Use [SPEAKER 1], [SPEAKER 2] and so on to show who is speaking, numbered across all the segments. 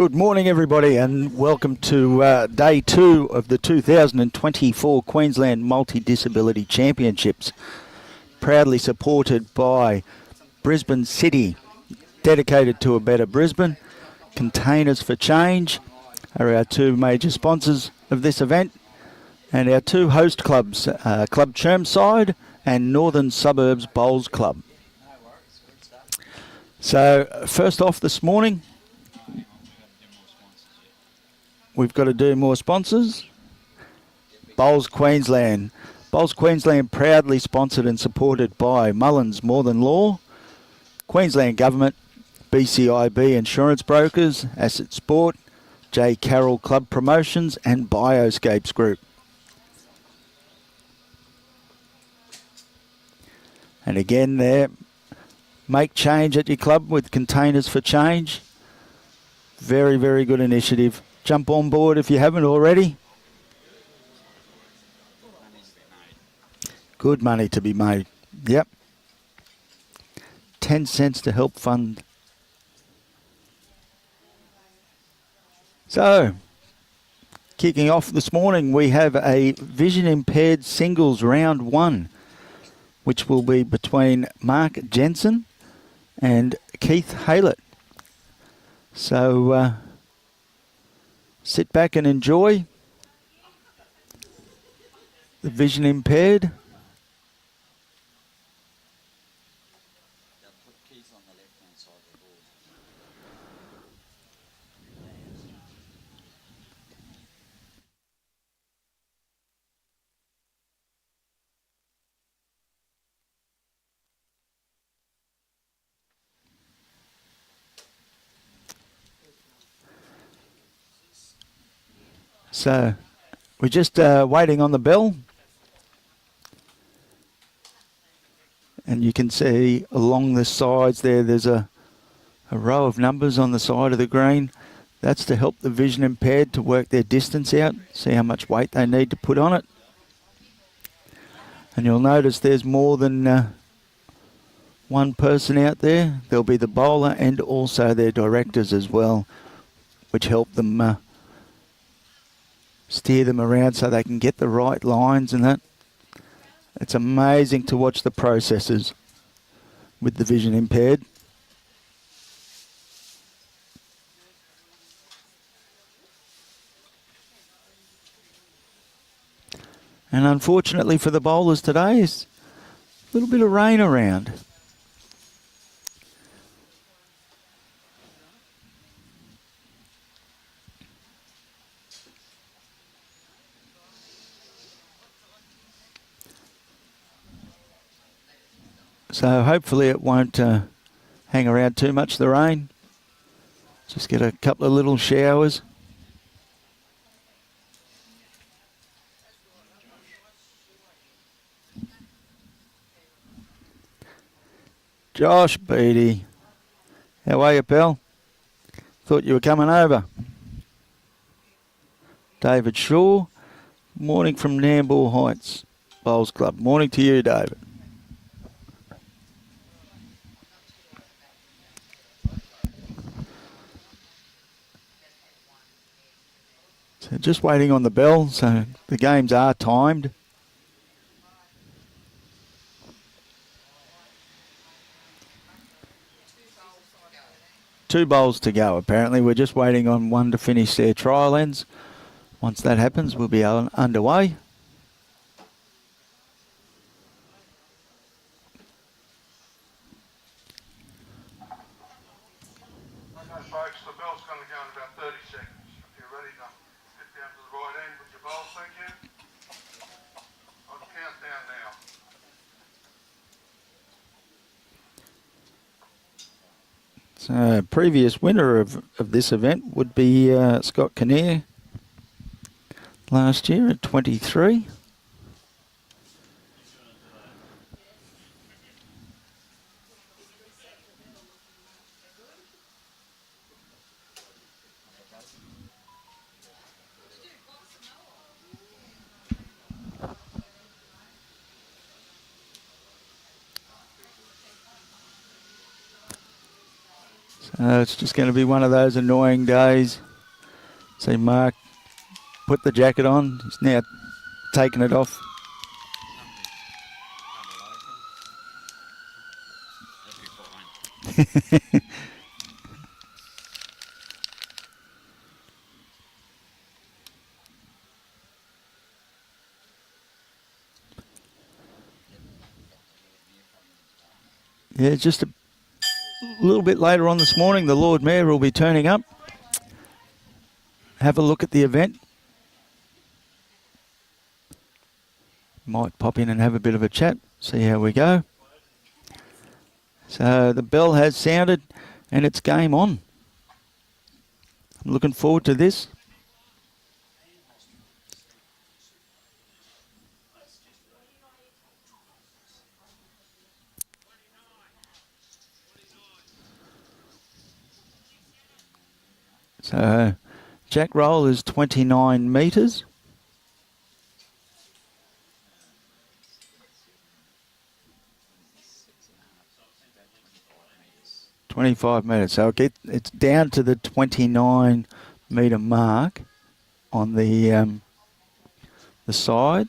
[SPEAKER 1] Good morning, everybody, and welcome to day 2 of the 2024 Queensland Multi-Disability Championships, proudly supported by Brisbane City, dedicated to a better Brisbane. Containers for Change are our two major sponsors of this event, and our two host clubs, Club Chermside and Northern Suburbs Bowls Club. So first off this morning, we've got to do more sponsors. Bowls Queensland. Bowls Queensland proudly sponsored and supported by Mullins More Than Law, Queensland Government, BCIB Insurance Brokers, Asset Sport, J. Carroll Club Promotions and Bioscapes Group. And again there, make change at your club with Containers for Change. Very, very good initiative. Jump on board if you haven't already. Good money to be made. Yep. 10 cents to help fund. So, kicking off this morning, we have a vision impaired singles round 1, which will be between Mark Jensen and Keith Haylett. So, sit back and enjoy the vision impaired. So we're just waiting on the bell. And you can see along the sides there's a row of numbers on the side of the green. That's to help the vision impaired to work their distance out, see how much weight they need to put on it. And you'll notice there's more than one person out there. There'll be the bowler and also their directors as well, which help them steer them around so they can get the right lines and that. It's amazing to watch the processes with the vision impaired. And unfortunately for the bowlers today, is a little bit of rain around. So hopefully it won't hang around too much, the rain. Just get a couple of little showers. Josh Beattie. How are you, pal? Thought you were coming over. David Shaw. Morning from Nambour Heights Bowls Club. Morning to you, David. So just waiting on the bell, so the games are timed. Two bowls to go, apparently. We're just waiting on one to finish their trial ends. Once that happens, we'll be underway.
[SPEAKER 2] Okay, folks, the bell's going to go in about 30 seconds. If you're ready to get down to the right end with your bowl, thank you. I'll count down now.
[SPEAKER 1] So, previous winner of this event would be Scott Kinnear last year at 23. So it's just going to be one of those annoying days. See Mark put the jacket on. He's now taking it off. Yeah, just a little bit later on this morning, the Lord Mayor will be turning up. Have a look at the event. Might pop in and have a bit of a chat, see how we go. So the bell has sounded and it's game on. I'm looking forward to this. So jack roll is 29 metres. $25 metres. So it's down to the 29 metre mark on the side.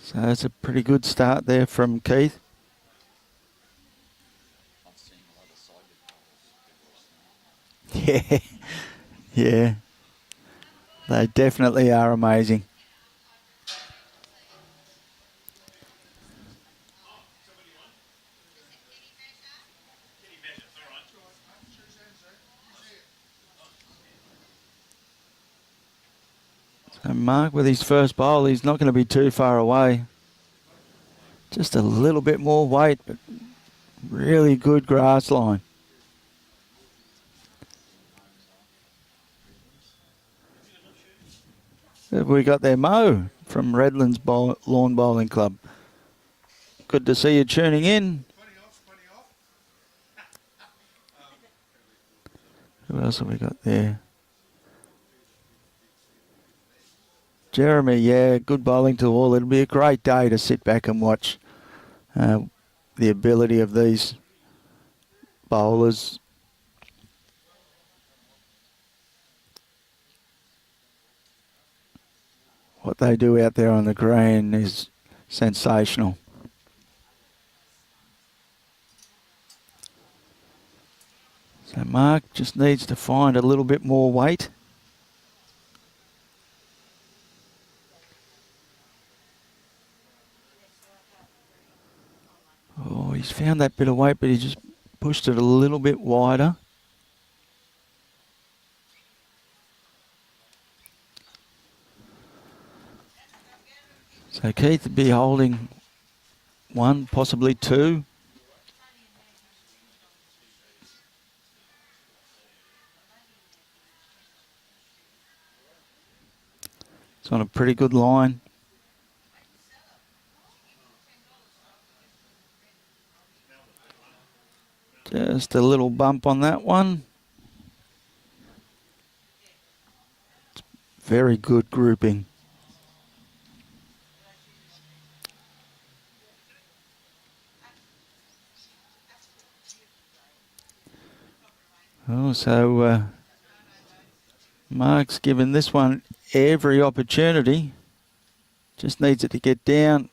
[SPEAKER 1] So that's a pretty good start there from Keith. Yeah, yeah. They definitely are amazing. So Mark with his first bowl, he's not going to be too far away. Just a little bit more weight, but really good grass line. We got there Mo from Redlands Lawn Bowling Club. Good to see you tuning in. Who else have we got there? Jeremy, yeah, good bowling to all. It'll be a great day to sit back and watch the ability of these bowlers. What they do out there on the green is sensational. So Mark just needs to find a little bit more weight. Oh, he's found that bit of weight, but he just pushed it a little bit wider. So Keith would be holding one, possibly two. It's on a pretty good line. Just a little bump on that one. Very good grouping. Oh, so Mark's given this one every opportunity. Just needs it to get down.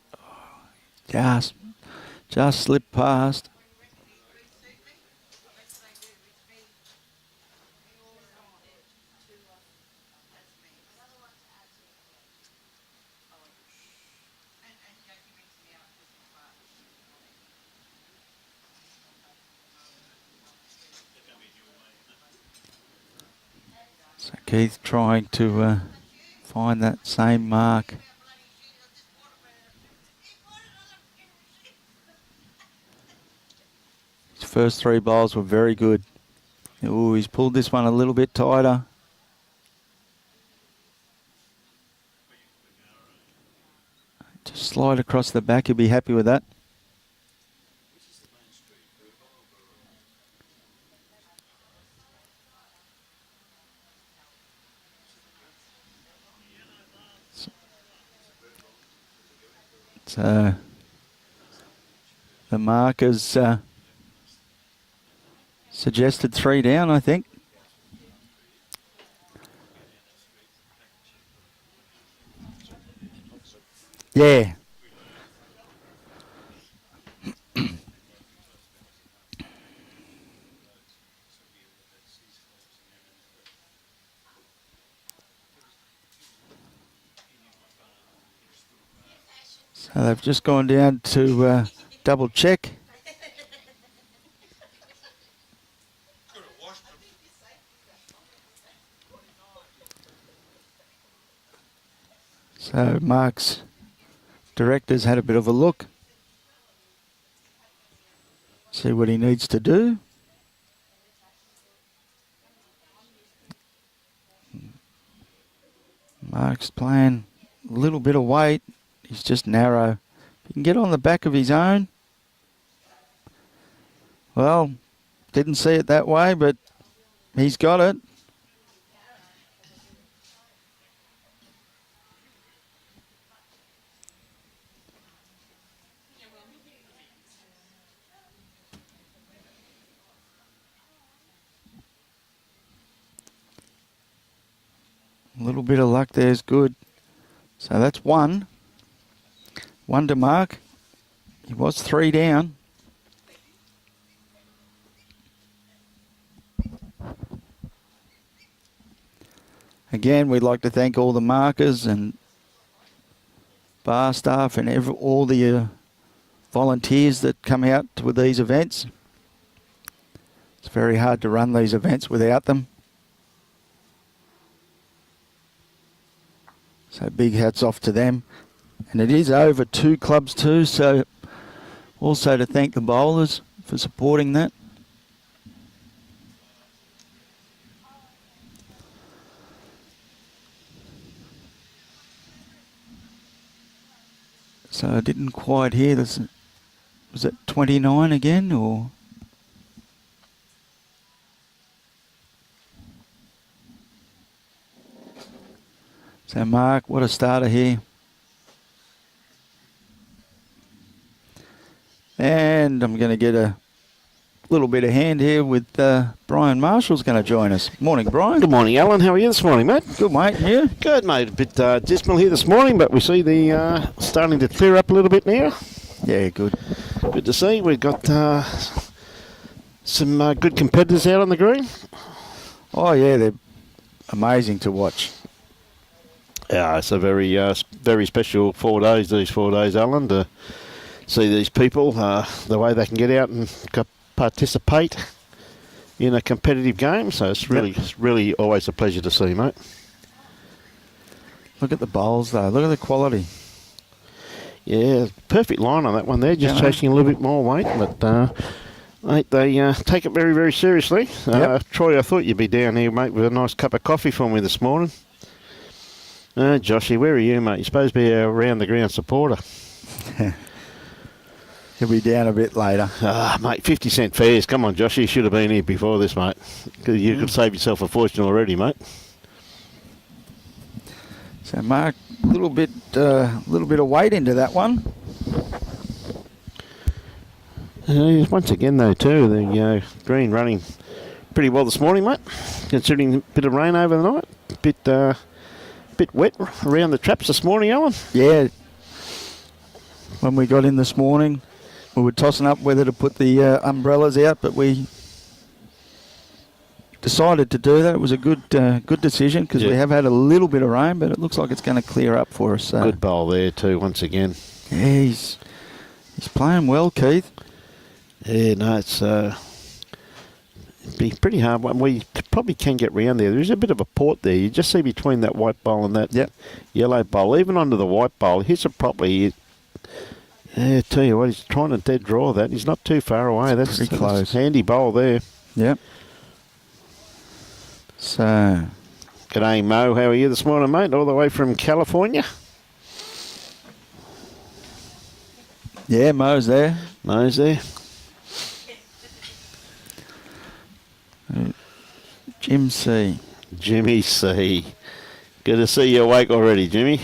[SPEAKER 1] Just slipped past. So Keith trying to find that same mark. His first three bowls were very good. Oh, he's pulled this one a little bit tighter. Just slide across the back, he'll be happy with that. So the markers suggested 3 down, I think. Yeah. So they've just gone down to double check. So Mark's directors had a bit of a look. See what he needs to do. Mark's playing a little bit of weight. He's just narrow. If he can get on the back of his own. Well, didn't see it that way, but he's got it. A little bit of luck there is good. So that's 1. 1 to Mark. He was 3 down. Again, we'd like to thank all the markers and bar staff and all the volunteers that come out with these events. It's very hard to run these events without them. So big hats off to them. And it is over 2 clubs too, so also to thank the bowlers for supporting that. So I didn't quite hear this. Was it 29 again, or? So Mark, what a starter here. And I'm going to get a little bit of hand here with Brian Marshall's going to join us. Morning, Brian.
[SPEAKER 3] Good morning, Alan. How are you this morning, mate?
[SPEAKER 1] Good, mate. And you?
[SPEAKER 3] Good, mate. A bit dismal here this morning, but we see the starting to clear up a little bit now.
[SPEAKER 1] Yeah, good.
[SPEAKER 3] Good to see. We've got some good competitors out on the green.
[SPEAKER 1] Oh, yeah, they're amazing to watch.
[SPEAKER 3] Yeah, it's a very, very special 4 days, these 4 days, Alan, to see these people, the way they can get out and participate in a competitive game. So it's really always a pleasure to see, mate.
[SPEAKER 1] Look at the bowls, though. Look at the quality.
[SPEAKER 3] Yeah, perfect line on that one there, just chasing a little bit more weight, but mate, they take it very, very seriously. Troy, I thought you'd be down here, mate, with a nice cup of coffee for me this morning. Joshy, where are you, mate? You're supposed to be a round-the-ground supporter.
[SPEAKER 1] He'll be down a bit later.
[SPEAKER 3] Mate, 50-cent fares. Come on, Joshy, you should have been here before this, mate. You could save yourself a fortune already, mate.
[SPEAKER 1] So, Mark, a little bit of weight into that one.
[SPEAKER 3] Once again, though, too, the green running pretty well this morning, mate. Considering a bit of rain over the night. Bit wet around the traps this morning, Alan.
[SPEAKER 1] Yeah. When we got in this morning, we were tossing up whether to put the umbrellas out, but we decided to do that. It was a good decision because we have had a little bit of rain, but it looks like it's going to clear up for us.
[SPEAKER 3] Good bowl there too, once again.
[SPEAKER 1] Yeah, he's playing well, Keith.
[SPEAKER 3] Yeah, no, it's it'd be pretty hard. We probably can get round there. There is a bit of a port there. You just see between that white bowl and that yellow bowl. Even under the white bowl, hits it properly. Yeah, tell you what, he's trying to dead draw that. He's not too far away. That's
[SPEAKER 1] pretty close.
[SPEAKER 3] Handy bowl there.
[SPEAKER 1] Yep. So,
[SPEAKER 3] g'day, Mo. How are you this morning, mate? All the way from California.
[SPEAKER 1] Yeah, Mo's there.
[SPEAKER 3] Mo's there.
[SPEAKER 1] Jim C.
[SPEAKER 3] Jimmy C. Good to see you awake already, Jimmy.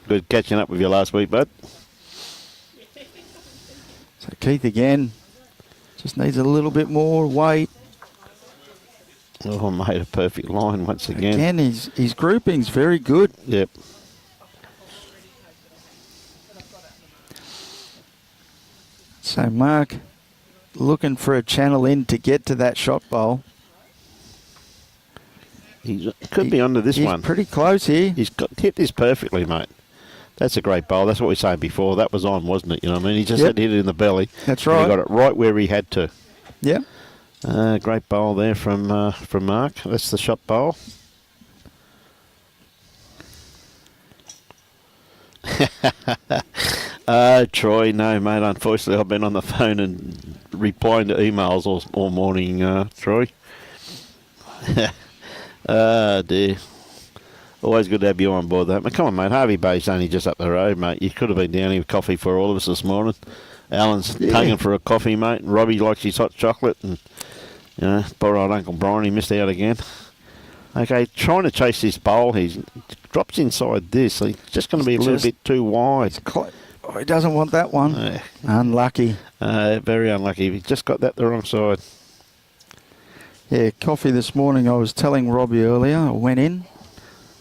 [SPEAKER 3] Good catching up with you last week, bud.
[SPEAKER 1] So Keith again just needs a little bit more weight.
[SPEAKER 3] Oh, made a perfect line once again.
[SPEAKER 1] Again, his grouping's very good.
[SPEAKER 3] Yep.
[SPEAKER 1] So Mark looking for a channel in to get to that shot bowl.
[SPEAKER 3] He could be onto this one.
[SPEAKER 1] He's pretty close here.
[SPEAKER 3] He's hit this perfectly, mate. That's a great bowl. That's what we were saying before. That was on, wasn't it? You know what I mean? He just had to hit it in the belly.
[SPEAKER 1] That's right.
[SPEAKER 3] He got it right where he had to.
[SPEAKER 1] Yep.
[SPEAKER 3] Great bowl there from Mark. That's the shot bowl. Troy, no, mate. Unfortunately, I've been on the phone and replying to emails all morning, Troy. Dear. Always good to have you on board, though. Come on, mate. Harvey Bay's only just up the road, mate. You could have been down here with coffee for all of us this morning. Alan's hanging for a coffee, mate. And Robbie likes his hot chocolate. And, you know, poor old Uncle Brian, he missed out again. Okay, trying to chase this bowl. He drops inside this. He's just going to be a little bit too wide.
[SPEAKER 1] He doesn't want that one. Unlucky.
[SPEAKER 3] Very unlucky. He just got that the wrong side.
[SPEAKER 1] Yeah, coffee this morning. I was telling Robbie earlier. I went in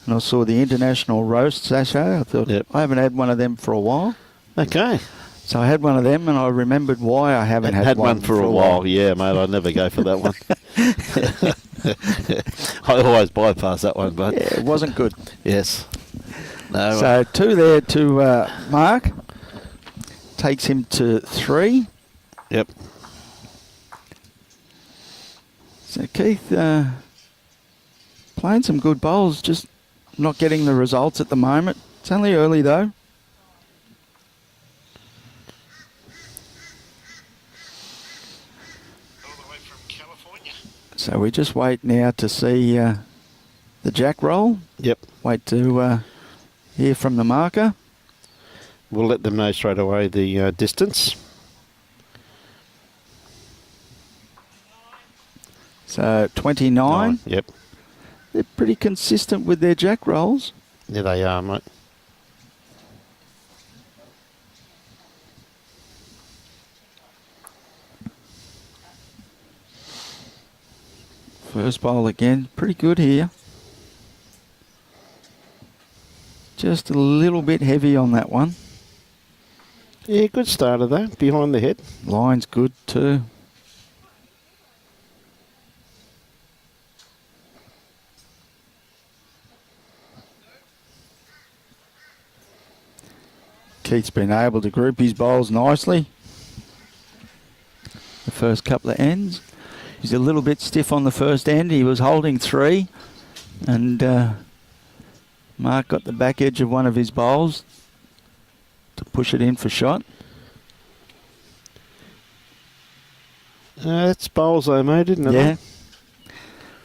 [SPEAKER 1] and I saw the International Roast sachet. I thought, I haven't had one of them for a while.
[SPEAKER 3] Okay.
[SPEAKER 1] So I had one of them and I remembered why I haven't had
[SPEAKER 3] one for a while. Yeah, mate, I never go for that one. I always bypass that one, but
[SPEAKER 1] yeah, it wasn't good.
[SPEAKER 3] Yes. No.
[SPEAKER 1] So 2 there to Mark. Takes him to 3.
[SPEAKER 3] Yep.
[SPEAKER 1] So Keith playing some good bowls, just not getting the results at the moment. It's only early though.
[SPEAKER 3] All the way from California.
[SPEAKER 1] So we just wait now to see the jack roll.
[SPEAKER 3] Yep.
[SPEAKER 1] Wait to hear from the marker.
[SPEAKER 3] We'll let them know straight away the distance.
[SPEAKER 1] So 29.
[SPEAKER 3] Yep.
[SPEAKER 1] They're pretty consistent with their jack rolls.
[SPEAKER 3] Yeah, they are, mate.
[SPEAKER 1] First bowl again, pretty good here. Just a little bit heavy on that one.
[SPEAKER 3] Yeah, good starter though, behind the head.
[SPEAKER 1] Line's good too. Keith's been able to group his bowls nicely. The first couple of ends. He's a little bit stiff on the first end. He was holding 3 and Mark got the back edge of one of his bowls to push it in for shot.
[SPEAKER 3] That's bowls though, mate, isn't it?
[SPEAKER 1] Yeah.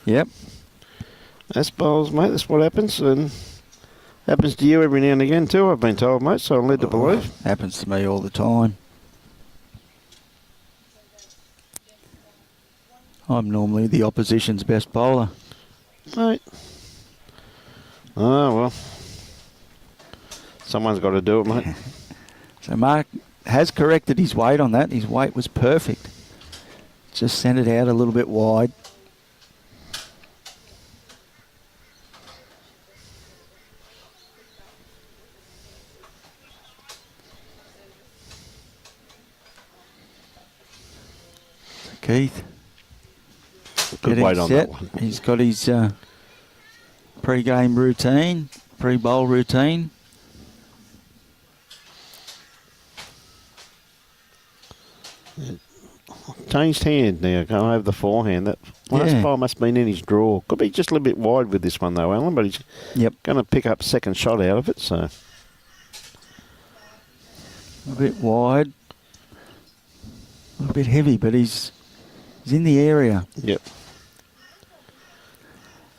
[SPEAKER 1] Yep.
[SPEAKER 3] That's bowls, mate. That's what happens. And happens to you every now and again too, I've been told, mate, so I'm led to believe.
[SPEAKER 1] Happens to me all the time. I'm normally the opposition's best bowler.
[SPEAKER 3] Mate. Oh, well. Someone's got to do it, mate.
[SPEAKER 1] So Mark has corrected his weight on that. His weight was perfect. Just sent it out a little bit wide. Keith.
[SPEAKER 3] Good weight on
[SPEAKER 1] set.
[SPEAKER 3] that one.
[SPEAKER 1] He's got his pre-game routine, pre-bowl routine.
[SPEAKER 3] Changed hand now, going over the forehand. That last ball must have been in his draw. Could be just a little bit wide with this one though, Alan, but he's going to pick up second shot out of it. So
[SPEAKER 1] a bit wide, a little bit heavy, but he's in the area.
[SPEAKER 3] Yep.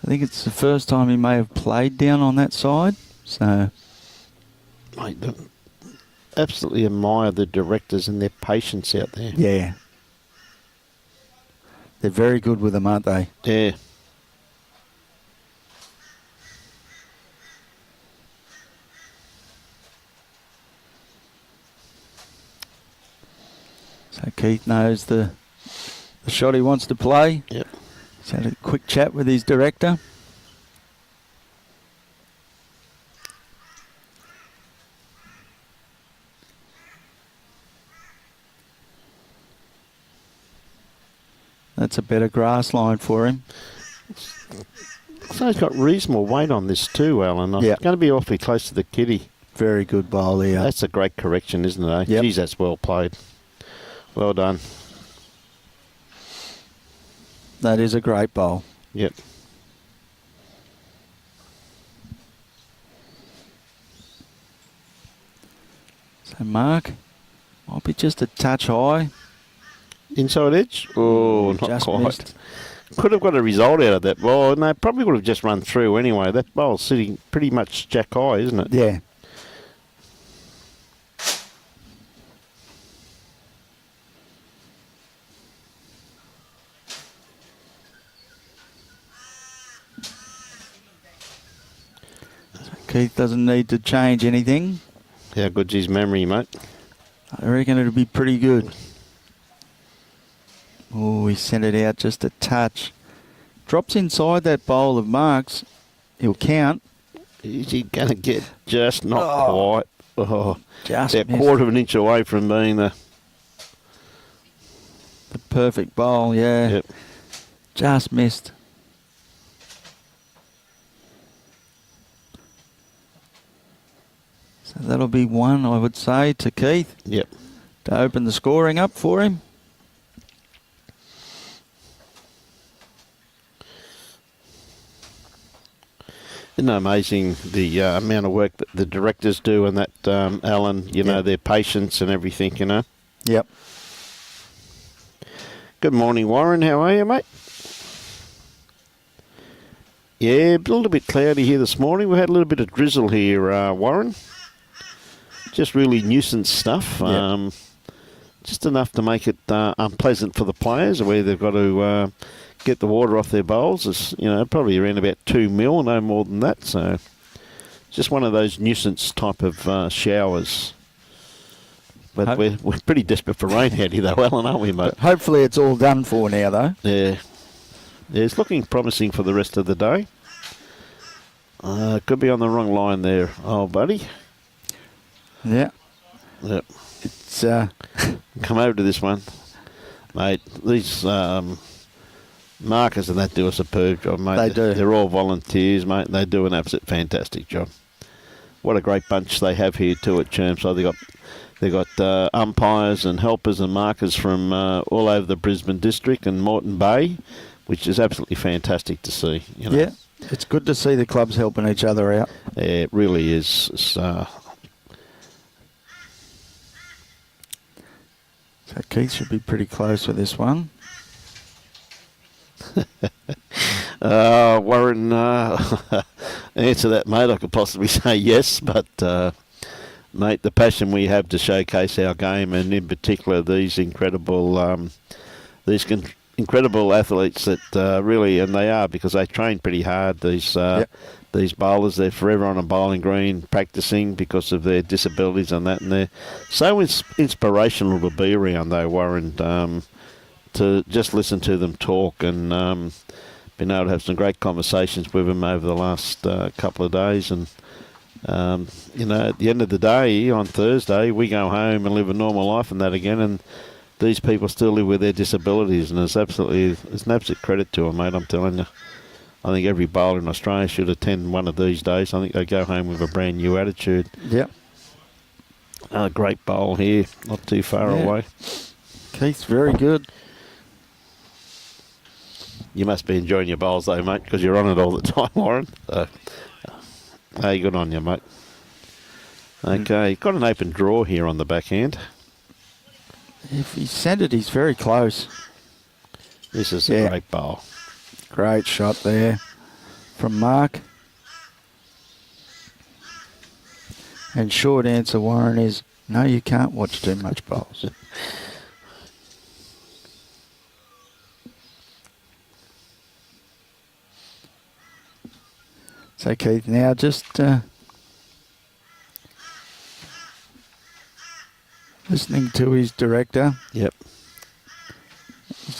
[SPEAKER 1] I think it's the first time he may have played down on that side. So,
[SPEAKER 3] mate, absolutely admire the directors and their patience out there.
[SPEAKER 1] Yeah. They're very good with them, aren't they?
[SPEAKER 3] Yeah.
[SPEAKER 1] Keith knows the shot he wants to play.
[SPEAKER 3] Yep.
[SPEAKER 1] He's had a quick chat with his director. That's a better grass line for him.
[SPEAKER 3] So he's got reasonable weight on this too, Alan. It's going to be awfully close to the kitty.
[SPEAKER 1] Very good bowl here.
[SPEAKER 3] That's a great correction, isn't it? Eh?
[SPEAKER 1] Yep.
[SPEAKER 3] Geez, that's well played. Well done.
[SPEAKER 1] That is a great bowl.
[SPEAKER 3] Yep.
[SPEAKER 1] So Mark might be just a touch high.
[SPEAKER 3] Inside edge? Oh, not
[SPEAKER 1] Just
[SPEAKER 3] quite.
[SPEAKER 1] missed.
[SPEAKER 3] Could have got a result out of that ball. No, probably would have just run through anyway. That bowl's sitting pretty much jack high, isn't it?
[SPEAKER 1] Yeah. Keith doesn't need to change anything.
[SPEAKER 3] How good's his memory, mate?
[SPEAKER 1] I reckon it'll be pretty good. Oh, he sent it out just a touch. Drops inside that bowl of Mark's. He'll count.
[SPEAKER 3] Is he going to get just not quite? Oh,
[SPEAKER 1] Just
[SPEAKER 3] about a
[SPEAKER 1] missed.
[SPEAKER 3] quarter of an inch away from being the
[SPEAKER 1] Perfect bowl, yeah.
[SPEAKER 3] Yep.
[SPEAKER 1] Just missed. So that'll be one, I would say, to Keith
[SPEAKER 3] Yep.
[SPEAKER 1] to open the scoring up for him.
[SPEAKER 3] Isn't it amazing the amount of work that the directors do and that, Alan, you know, their patience and everything, you know?
[SPEAKER 1] Yep.
[SPEAKER 3] Good morning, Warren. How are you, mate? Yeah, a little bit cloudy here this morning. We had a little bit of drizzle here, Warren. Just really nuisance stuff.
[SPEAKER 1] Yep.
[SPEAKER 3] Just enough to make it unpleasant for the players, where they've got to get the water off their bowls. It's, you know, probably around about 2 mil, no more than that. So just one of those nuisance type of showers. But we're pretty desperate for rain out here, though, Alan, aren't we, mate?
[SPEAKER 1] Hopefully it's all done for now, though.
[SPEAKER 3] Yeah. Yeah, it's looking promising for the rest of the day. Could be on the wrong line there, old buddy.
[SPEAKER 1] Yeah.
[SPEAKER 3] Yep.
[SPEAKER 1] It's
[SPEAKER 3] Come over to this one. Mate, these markers and that do a superb job, mate.
[SPEAKER 1] They do.
[SPEAKER 3] They're all volunteers, mate. They do an absolute fantastic job. What a great bunch they have here too at Chermside. They've got umpires and helpers and markers from all over the Brisbane district and Moreton Bay, which is absolutely fantastic to see. You know?
[SPEAKER 1] Yeah, it's good to see the clubs helping each other out.
[SPEAKER 3] Yeah, it really is. It's,
[SPEAKER 1] So Keith should be pretty close with this one.
[SPEAKER 3] Warren, answer that, mate. I could possibly say yes, but mate, the passion we have to showcase our game, and in particular these incredible incredible athletes that really, and they are, because they train pretty hard. These bowlers, they're forever on a bowling green practicing because of their disabilities and that, and they're so inspirational to be around, though, Warren, to just listen to them talk, and been able to have some great conversations with them over the last couple of days. And you know, at the end of the day, on Thursday, we go home and live a normal life and that again, and these people still live with their disabilities, and it's an absolute credit to them, mate, I'm telling you. I think every bowler in Australia should attend one of these days. I think they go home with a brand new attitude.
[SPEAKER 1] Yep.
[SPEAKER 3] A great bowl here, not too far away.
[SPEAKER 1] Keith's very good.
[SPEAKER 3] You must be enjoying your bowls though, mate, because you're on it all the time, Warren. So, hey, good on you, mate. Okay, got an open draw here on the backhand.
[SPEAKER 1] If he sent it, he's very close.
[SPEAKER 3] This is a great bowl.
[SPEAKER 1] Great shot there from Mark. And short answer, Warren, is no, you can't watch too much bowls. So Keith, now just listening to his director.
[SPEAKER 3] Yep.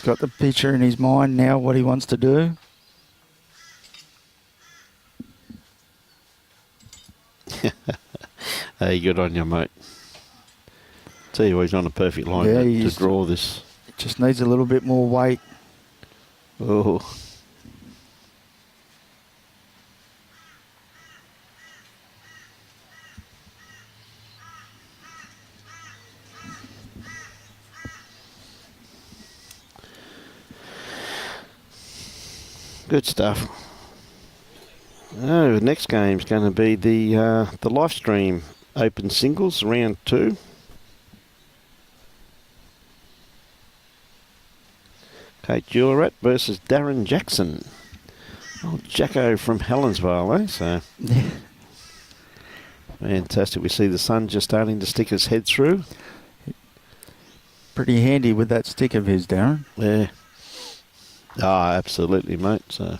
[SPEAKER 1] He's got the picture in his mind now, what he wants to do.
[SPEAKER 3] Hey, good on you, mate. Tell you, he's on a perfect line to draw this.
[SPEAKER 1] Just needs a little bit more weight.
[SPEAKER 3] Oh. Good stuff. Oh, the next game's going to be the live stream open singles round 2. Kate Jewelrat versus Darren Jackson. Old Jacko from Helensvale, eh? So
[SPEAKER 1] Yeah.
[SPEAKER 3] Fantastic. We see the sun just starting to stick his head through.
[SPEAKER 1] Pretty handy with that stick of his, Darren.
[SPEAKER 3] Yeah. Ah, absolutely, mate. So,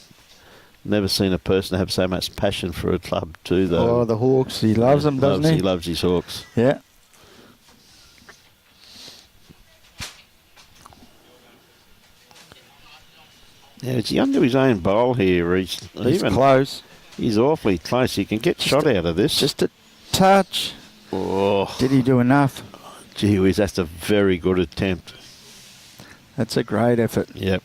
[SPEAKER 3] never seen a person have so much passion for a club too, though.
[SPEAKER 1] Oh, the Hawks. He loves them, doesn't he?
[SPEAKER 3] He loves his Hawks.
[SPEAKER 1] Yeah.
[SPEAKER 3] Yeah, is he under his own bowl here?
[SPEAKER 1] He's close.
[SPEAKER 3] He's awfully close. He can get shot out of this.
[SPEAKER 1] Just a touch.
[SPEAKER 3] Oh.
[SPEAKER 1] Did he do enough?
[SPEAKER 3] Gee whiz, that's a very good attempt.
[SPEAKER 1] That's a great effort.
[SPEAKER 3] Yep.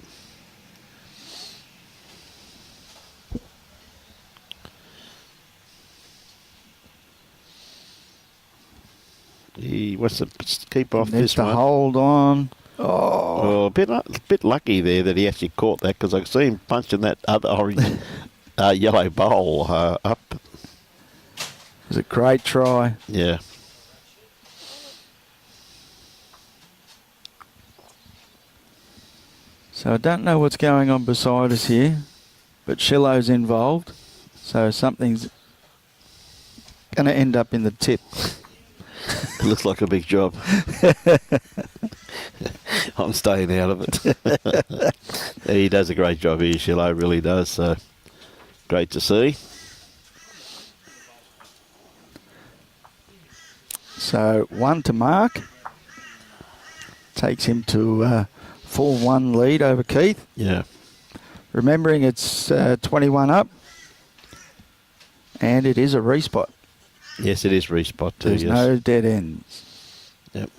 [SPEAKER 3] He wants to keep off
[SPEAKER 1] Needs
[SPEAKER 3] this
[SPEAKER 1] to
[SPEAKER 3] one.
[SPEAKER 1] hold on. Oh.
[SPEAKER 3] A bit lucky there that he actually caught that, because I could see him punching that other orange yellow bowl up.
[SPEAKER 1] It was a great try.
[SPEAKER 3] Yeah.
[SPEAKER 1] So I don't know what's going on beside us here, but Shillo's involved. So something's going to end up in the tip.
[SPEAKER 3] It looks like a big job. I'm staying out of it. He does a great job here, Shillo, really does. So great to see.
[SPEAKER 1] So 1 to mark. Takes him to 4-1 lead over Keith.
[SPEAKER 3] Yeah.
[SPEAKER 1] Remembering it's 21 up. And it is a respot.
[SPEAKER 3] Yes, it is respot too.
[SPEAKER 1] There's no dead ends.
[SPEAKER 3] Yep.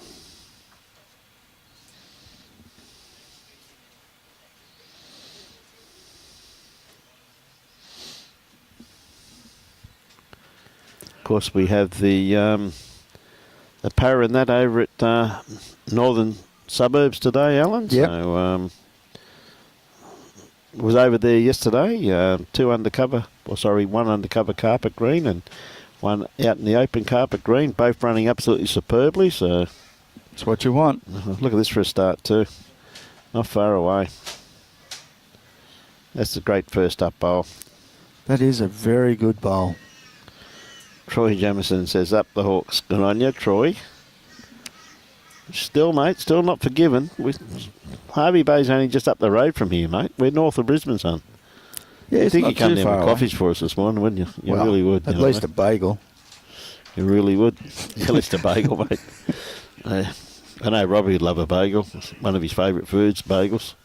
[SPEAKER 3] Of course, we have the power in that over at Northern Suburbs today, Alan.
[SPEAKER 1] Yep.
[SPEAKER 3] So was over there yesterday. One undercover carpet green and one out in the open carpet green, both running absolutely superbly. So
[SPEAKER 1] That's what you want.
[SPEAKER 3] look at this for a start too. Not far away. That's a great first up bowl.
[SPEAKER 1] That is a very good bowl.
[SPEAKER 3] Troy Jamieson says, up the Hawks. Good on you, Troy. Still, mate, still not forgiven. Harvey Bay's only just up the road from here, mate. We're north of Brisbane, son.
[SPEAKER 1] Yeah,
[SPEAKER 3] I
[SPEAKER 1] it's
[SPEAKER 3] think
[SPEAKER 1] not
[SPEAKER 3] you'd come
[SPEAKER 1] too
[SPEAKER 3] down
[SPEAKER 1] far
[SPEAKER 3] with
[SPEAKER 1] away.
[SPEAKER 3] coffees for us this morning, wouldn't you? You
[SPEAKER 1] Well,
[SPEAKER 3] really would.
[SPEAKER 1] At least a bagel.
[SPEAKER 3] You really would. At least a bagel, mate. I know Robbie would love a bagel. It's one of his favourite foods, bagels.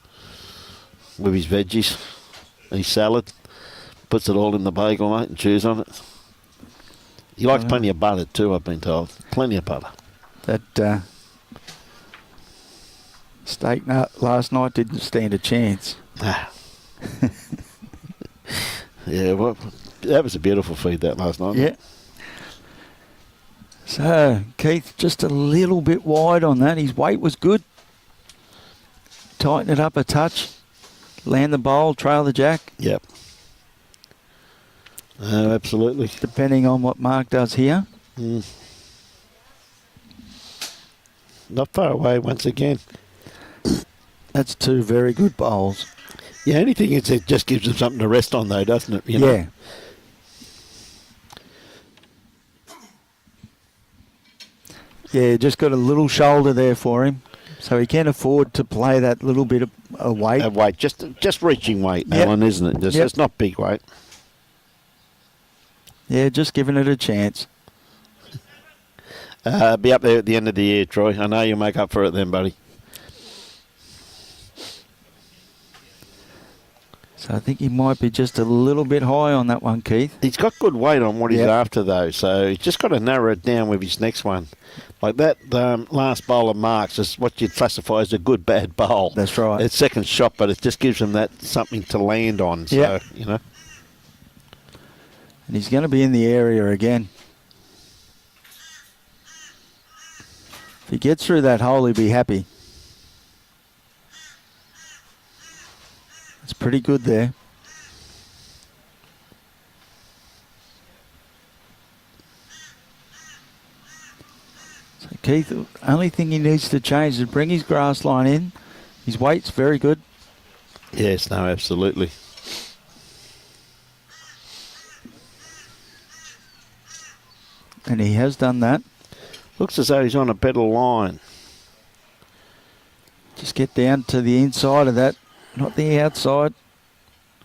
[SPEAKER 3] With his veggies, his salad. Puts it all in the bagel, mate, and chews on it. He likes plenty of butter too, I've been told. Plenty of butter.
[SPEAKER 1] That steak last night didn't stand a chance.
[SPEAKER 3] Yeah, well, that was a beautiful feed that last night.
[SPEAKER 1] Yeah. So, Keith, just a little bit wide on that. His weight was good. Tighten it up a touch. Land the bowl, trail the jack.
[SPEAKER 3] Yep. Absolutely.
[SPEAKER 1] Depending on what Mark does here.
[SPEAKER 3] Not far away once again.
[SPEAKER 1] That's 2 very good bowls.
[SPEAKER 3] Yeah, anything is, it just gives them something to rest on though, doesn't it? You know?
[SPEAKER 1] Yeah. Yeah, just got a little shoulder there for him. So he can afford to play that little bit of weight.
[SPEAKER 3] Weight, just reaching weight,
[SPEAKER 1] Yep.
[SPEAKER 3] Alan, isn't it? It's not big weight.
[SPEAKER 1] Yeah, just giving it a chance.
[SPEAKER 3] Be up there at the end of the year, Troy. I know you'll make up for it then, buddy.
[SPEAKER 1] So I think he might be just a little bit high on that one, Keith.
[SPEAKER 3] He's got good weight on what he's
[SPEAKER 1] Yep.
[SPEAKER 3] after, though, so he's just got to narrow it down with his next one. Like that last bowl of Mark's is what you'd classify as a good, bad bowl.
[SPEAKER 1] That's right.
[SPEAKER 3] It's second shot, but it just gives him that something to land on. So,
[SPEAKER 1] Yep.
[SPEAKER 3] you know.
[SPEAKER 1] And he's going to be in the area again. If he gets through that hole, he'll be happy. It's pretty good there. So Keith, the only thing he needs to change is bring his grass line in. His weight's very good.
[SPEAKER 3] Yes, no, absolutely.
[SPEAKER 1] And he has done that.
[SPEAKER 3] Looks as though he's on a better line.
[SPEAKER 1] Just get down to the inside of that, not the outside.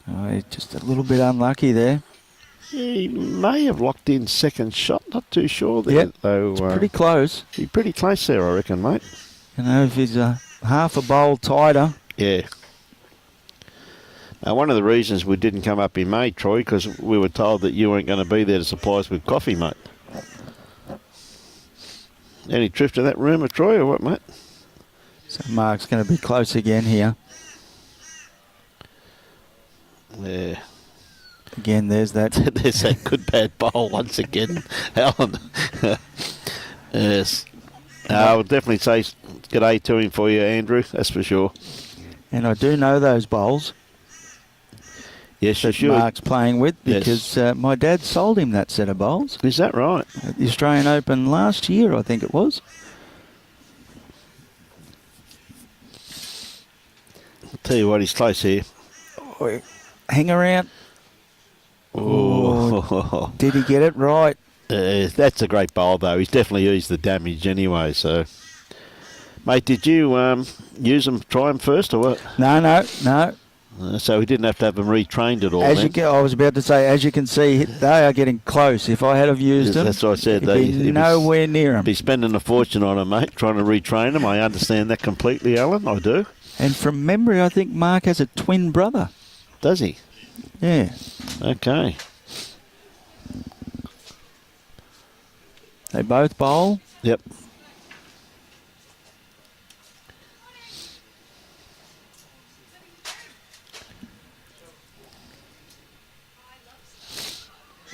[SPEAKER 1] Oh, he's just a little bit unlucky there.
[SPEAKER 3] He may have locked in second shot. Not too sure there,
[SPEAKER 1] Yep,
[SPEAKER 3] though.
[SPEAKER 1] it's pretty close.
[SPEAKER 3] He's pretty close there, I reckon, mate.
[SPEAKER 1] You know, if he's a half a bowl tighter.
[SPEAKER 3] Yeah. Now, one of the reasons we didn't come up in May, Troy, because we were told that you weren't going to be there to supply us with coffee, mate. Any truth to that rumour, Troy, or what, mate?
[SPEAKER 1] So Mark's going to be close again here.
[SPEAKER 3] Yeah.
[SPEAKER 1] Again, there's that.
[SPEAKER 3] There's that good bad bowl once again, Alan. Yes. I would definitely say g'day to him for you, Andrew, that's for sure.
[SPEAKER 1] And I do know those bowls
[SPEAKER 3] Yes, you
[SPEAKER 1] that
[SPEAKER 3] should.
[SPEAKER 1] Mark's playing with
[SPEAKER 3] Yes.
[SPEAKER 1] because my dad sold him that set of bowls
[SPEAKER 3] Is that right?
[SPEAKER 1] at the Australian Open last year, I think it was.
[SPEAKER 3] I'll tell you what, he's close here.
[SPEAKER 1] Oh, hang around.
[SPEAKER 3] Oh.
[SPEAKER 1] Did he get it right?
[SPEAKER 3] That's a great bowl, though. He's definitely eased the damage anyway, so... Mate, did you use them, try them first, or what?
[SPEAKER 1] No.
[SPEAKER 3] So we didn't have to have them retrained at all,
[SPEAKER 1] As
[SPEAKER 3] then?
[SPEAKER 1] you can, I was about to say, as you can see, they are getting close. If I had have used them,
[SPEAKER 3] That's what I said.
[SPEAKER 1] it'd be nowhere near them.
[SPEAKER 3] Be spending a fortune on them, mate, trying to retrain them. I understand that completely, Alan. I do.
[SPEAKER 1] And from memory, I think Mark has a twin brother.
[SPEAKER 3] Does he?
[SPEAKER 1] Yeah.
[SPEAKER 3] Okay.
[SPEAKER 1] They both bowl.
[SPEAKER 3] Yep.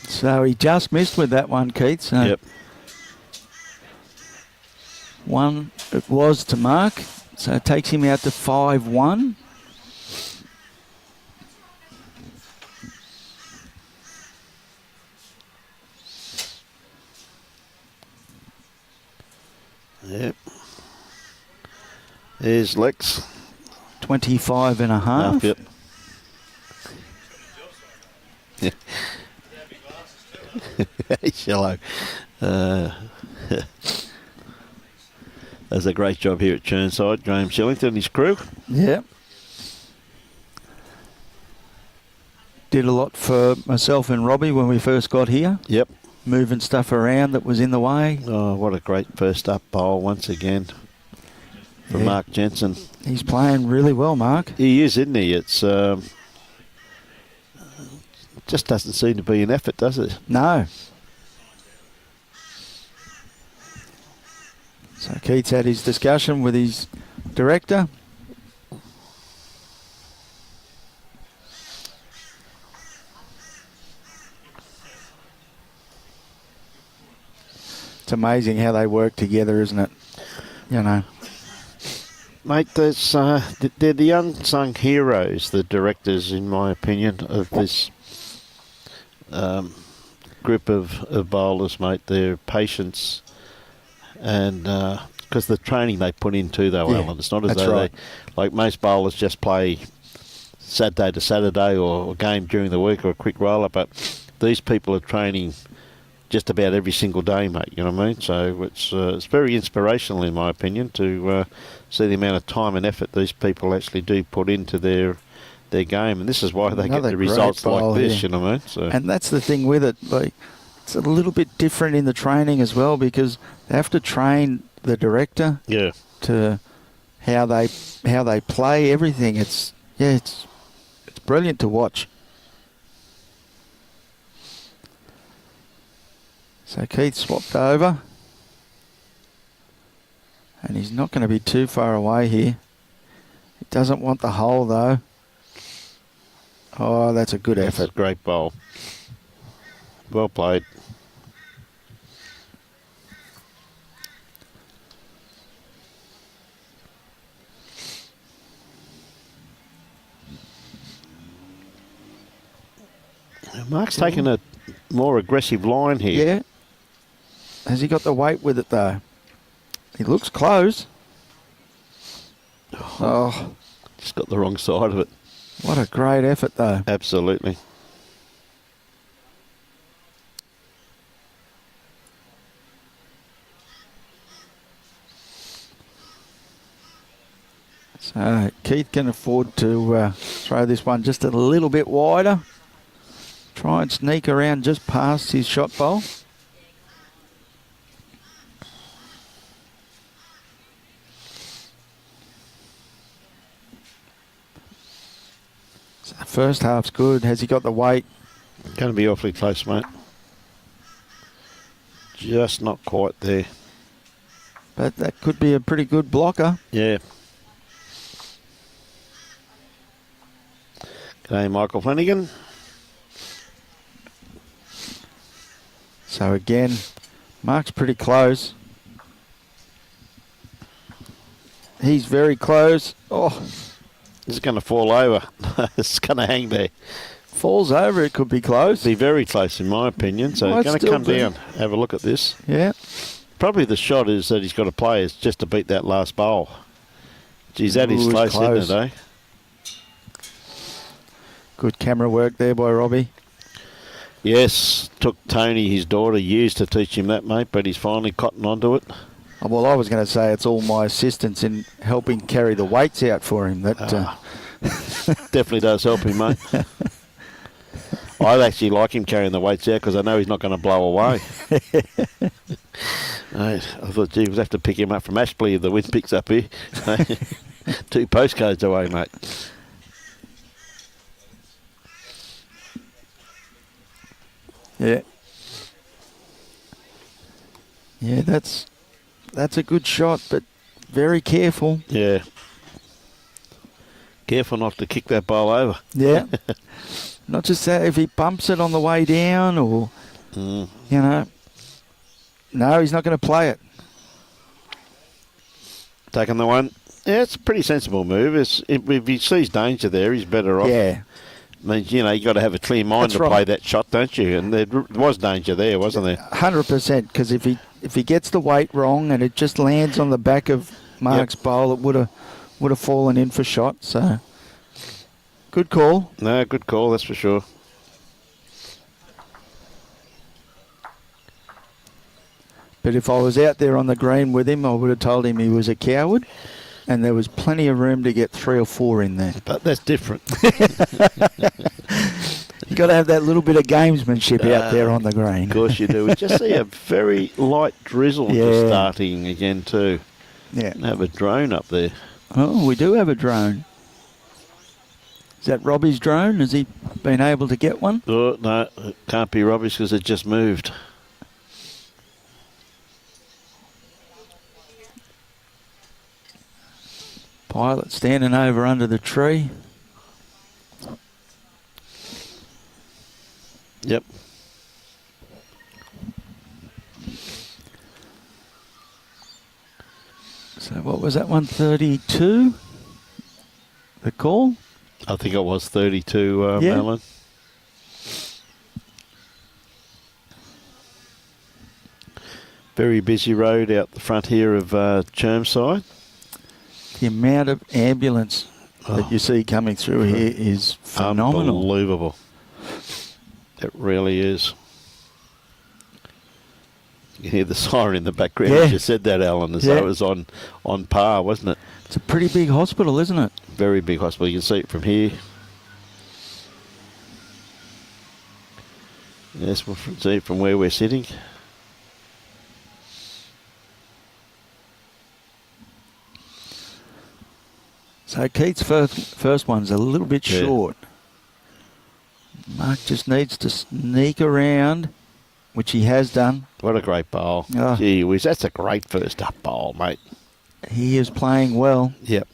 [SPEAKER 1] So he just missed with that one, Keith. So
[SPEAKER 3] Yep.
[SPEAKER 1] one it was to Mark. So it takes him out to 5-1.
[SPEAKER 3] Yep. There's Lex.
[SPEAKER 1] 25 and a half.
[SPEAKER 3] Yep. He's yellow. Does a great job here at Churnside. Graham Shillington and his crew.
[SPEAKER 1] Yep. Did a lot for myself and Robbie when we first got here.
[SPEAKER 3] Yep.
[SPEAKER 1] Moving stuff around that was in the way.
[SPEAKER 3] Oh, what a great first up bowl once again for
[SPEAKER 1] Yeah.
[SPEAKER 3] Mark Jensen.
[SPEAKER 1] He's playing really well, Mark.
[SPEAKER 3] He is, isn't he? It's just doesn't seem to be an effort, does it?
[SPEAKER 1] No. So Keith's had his discussion with his director. It's amazing how they work together, isn't it? You know.
[SPEAKER 3] Mate, there's, they're the unsung heroes, the directors, in my opinion, of this group of bowlers, mate. Their patience and because the training they put in too, though,
[SPEAKER 1] Yeah,
[SPEAKER 3] Alan. It's not as
[SPEAKER 1] that's
[SPEAKER 3] though
[SPEAKER 1] right.
[SPEAKER 3] they, like most bowlers, just play Saturday to Saturday or a game during the week or a quick roller, but these people are training just about every single day, mate. You know what I mean? So it's very inspirational, in my opinion, to see the amount of time and effort these people actually do put into their game, and this is why they
[SPEAKER 1] Another
[SPEAKER 3] get the
[SPEAKER 1] great
[SPEAKER 3] results
[SPEAKER 1] bowl
[SPEAKER 3] like this.
[SPEAKER 1] here.
[SPEAKER 3] You know what I mean? So
[SPEAKER 1] And that's the thing with it. Like, it's a little bit different in the training as well because they have to train the director
[SPEAKER 3] yeah,
[SPEAKER 1] to how they play everything. It's brilliant to watch. So Keith swapped over. And he's not going to be too far away here. He doesn't want the hole, though. Oh, that's a good effort.
[SPEAKER 3] A great bowl. Well played. Mark's taking a more aggressive line here.
[SPEAKER 1] Yeah. Has he got the weight with it, though? He looks close. Oh.
[SPEAKER 3] Just got the wrong side of it.
[SPEAKER 1] What a great effort, though.
[SPEAKER 3] Absolutely.
[SPEAKER 1] So Keith can afford to throw this one just a little bit wider. Try and sneak around just past his shot bowl. So the first half's good. Has he got the weight?
[SPEAKER 3] Going to be awfully close, mate. Just not quite there.
[SPEAKER 1] But that could be a pretty good blocker.
[SPEAKER 3] Yeah. G'day, Michael Flanagan.
[SPEAKER 1] So again, Mark's pretty close. He's very close. Oh,
[SPEAKER 3] It's going to fall over. It's going to hang there.
[SPEAKER 1] falls over. It could be close.
[SPEAKER 3] Be very close, in my opinion. So
[SPEAKER 1] Well,
[SPEAKER 3] it's going
[SPEAKER 1] it's
[SPEAKER 3] to come
[SPEAKER 1] still
[SPEAKER 3] down. Have a look at this.
[SPEAKER 1] Yeah.
[SPEAKER 3] Probably the shot is that he's got to play is just to beat that last bowl. Geez, that is
[SPEAKER 1] Ooh, it's
[SPEAKER 3] close, isn't it, eh?
[SPEAKER 1] Good camera work there by Robbie.
[SPEAKER 3] Yes, took Tony, his daughter, years to teach him that, mate, but he's finally cottoned onto it.
[SPEAKER 1] Oh, well, I was going to say it's all my assistance in helping carry the weights out for him. That
[SPEAKER 3] Definitely does help him, mate. I actually like him carrying the weights out because I know he's not going to blow away. I thought, gee, we'll have to pick him up from Ashley if the wind picks up here. 2 postcodes away, mate.
[SPEAKER 1] Yeah. Yeah, that's a good shot, but very careful.
[SPEAKER 3] Yeah. Careful not to kick that ball over.
[SPEAKER 1] Yeah. Not just that, if he bumps it on the way down or, you know. No, he's not going to play it.
[SPEAKER 3] Taking the one. Yeah, it's a pretty sensible move. If he sees danger there, he's better off.
[SPEAKER 1] Yeah.
[SPEAKER 3] I mean, you know, you got to have a clear mind
[SPEAKER 1] That's
[SPEAKER 3] to
[SPEAKER 1] right.
[SPEAKER 3] play that shot, don't you? And there was danger there, wasn't there?
[SPEAKER 1] 100%, because if he gets the weight wrong and it just lands on the back of Mark's bowl, it would have fallen in for shot. So, good call.
[SPEAKER 3] No, good call, that's for sure.
[SPEAKER 1] But if I was out there on the green with him, I would have told him he was a coward, and there was plenty of room to get 3 or 4 in there.
[SPEAKER 3] But that's different.
[SPEAKER 1] You got to have that little bit of gamesmanship out there on the green.
[SPEAKER 3] Of course you do. We just see a very light drizzle just starting again too.
[SPEAKER 1] Yeah.
[SPEAKER 3] Have a drone up there.
[SPEAKER 1] Oh, we do have a drone. Is that Robbie's drone? Has he been able to get one?
[SPEAKER 3] Oh, no, it can't be Robbie's because it just moved.
[SPEAKER 1] Pilot standing over under the tree.
[SPEAKER 3] Yep.
[SPEAKER 1] So what was that one? 32? The call?
[SPEAKER 3] I think it was 32,
[SPEAKER 1] Yeah.
[SPEAKER 3] Alan. Very busy road out the front here of Chermside.
[SPEAKER 1] The amount of ambulance that you see coming through here is phenomenal.
[SPEAKER 3] Unbelievable. It really is. You can hear the siren in the background.
[SPEAKER 1] Yeah.
[SPEAKER 3] You said that, Alan, as though it was on par, wasn't it?
[SPEAKER 1] It's a pretty big hospital, isn't it?
[SPEAKER 3] Very big hospital. You can see it from here. Yes, we'll see it from where we're sitting.
[SPEAKER 1] So Keith's first one's a little bit short. Mark just needs to sneak around, which he has done.
[SPEAKER 3] What a great bowl.
[SPEAKER 1] Oh.
[SPEAKER 3] Gee whiz, that's a great first up bowl, mate.
[SPEAKER 1] He is playing well.
[SPEAKER 3] Yep.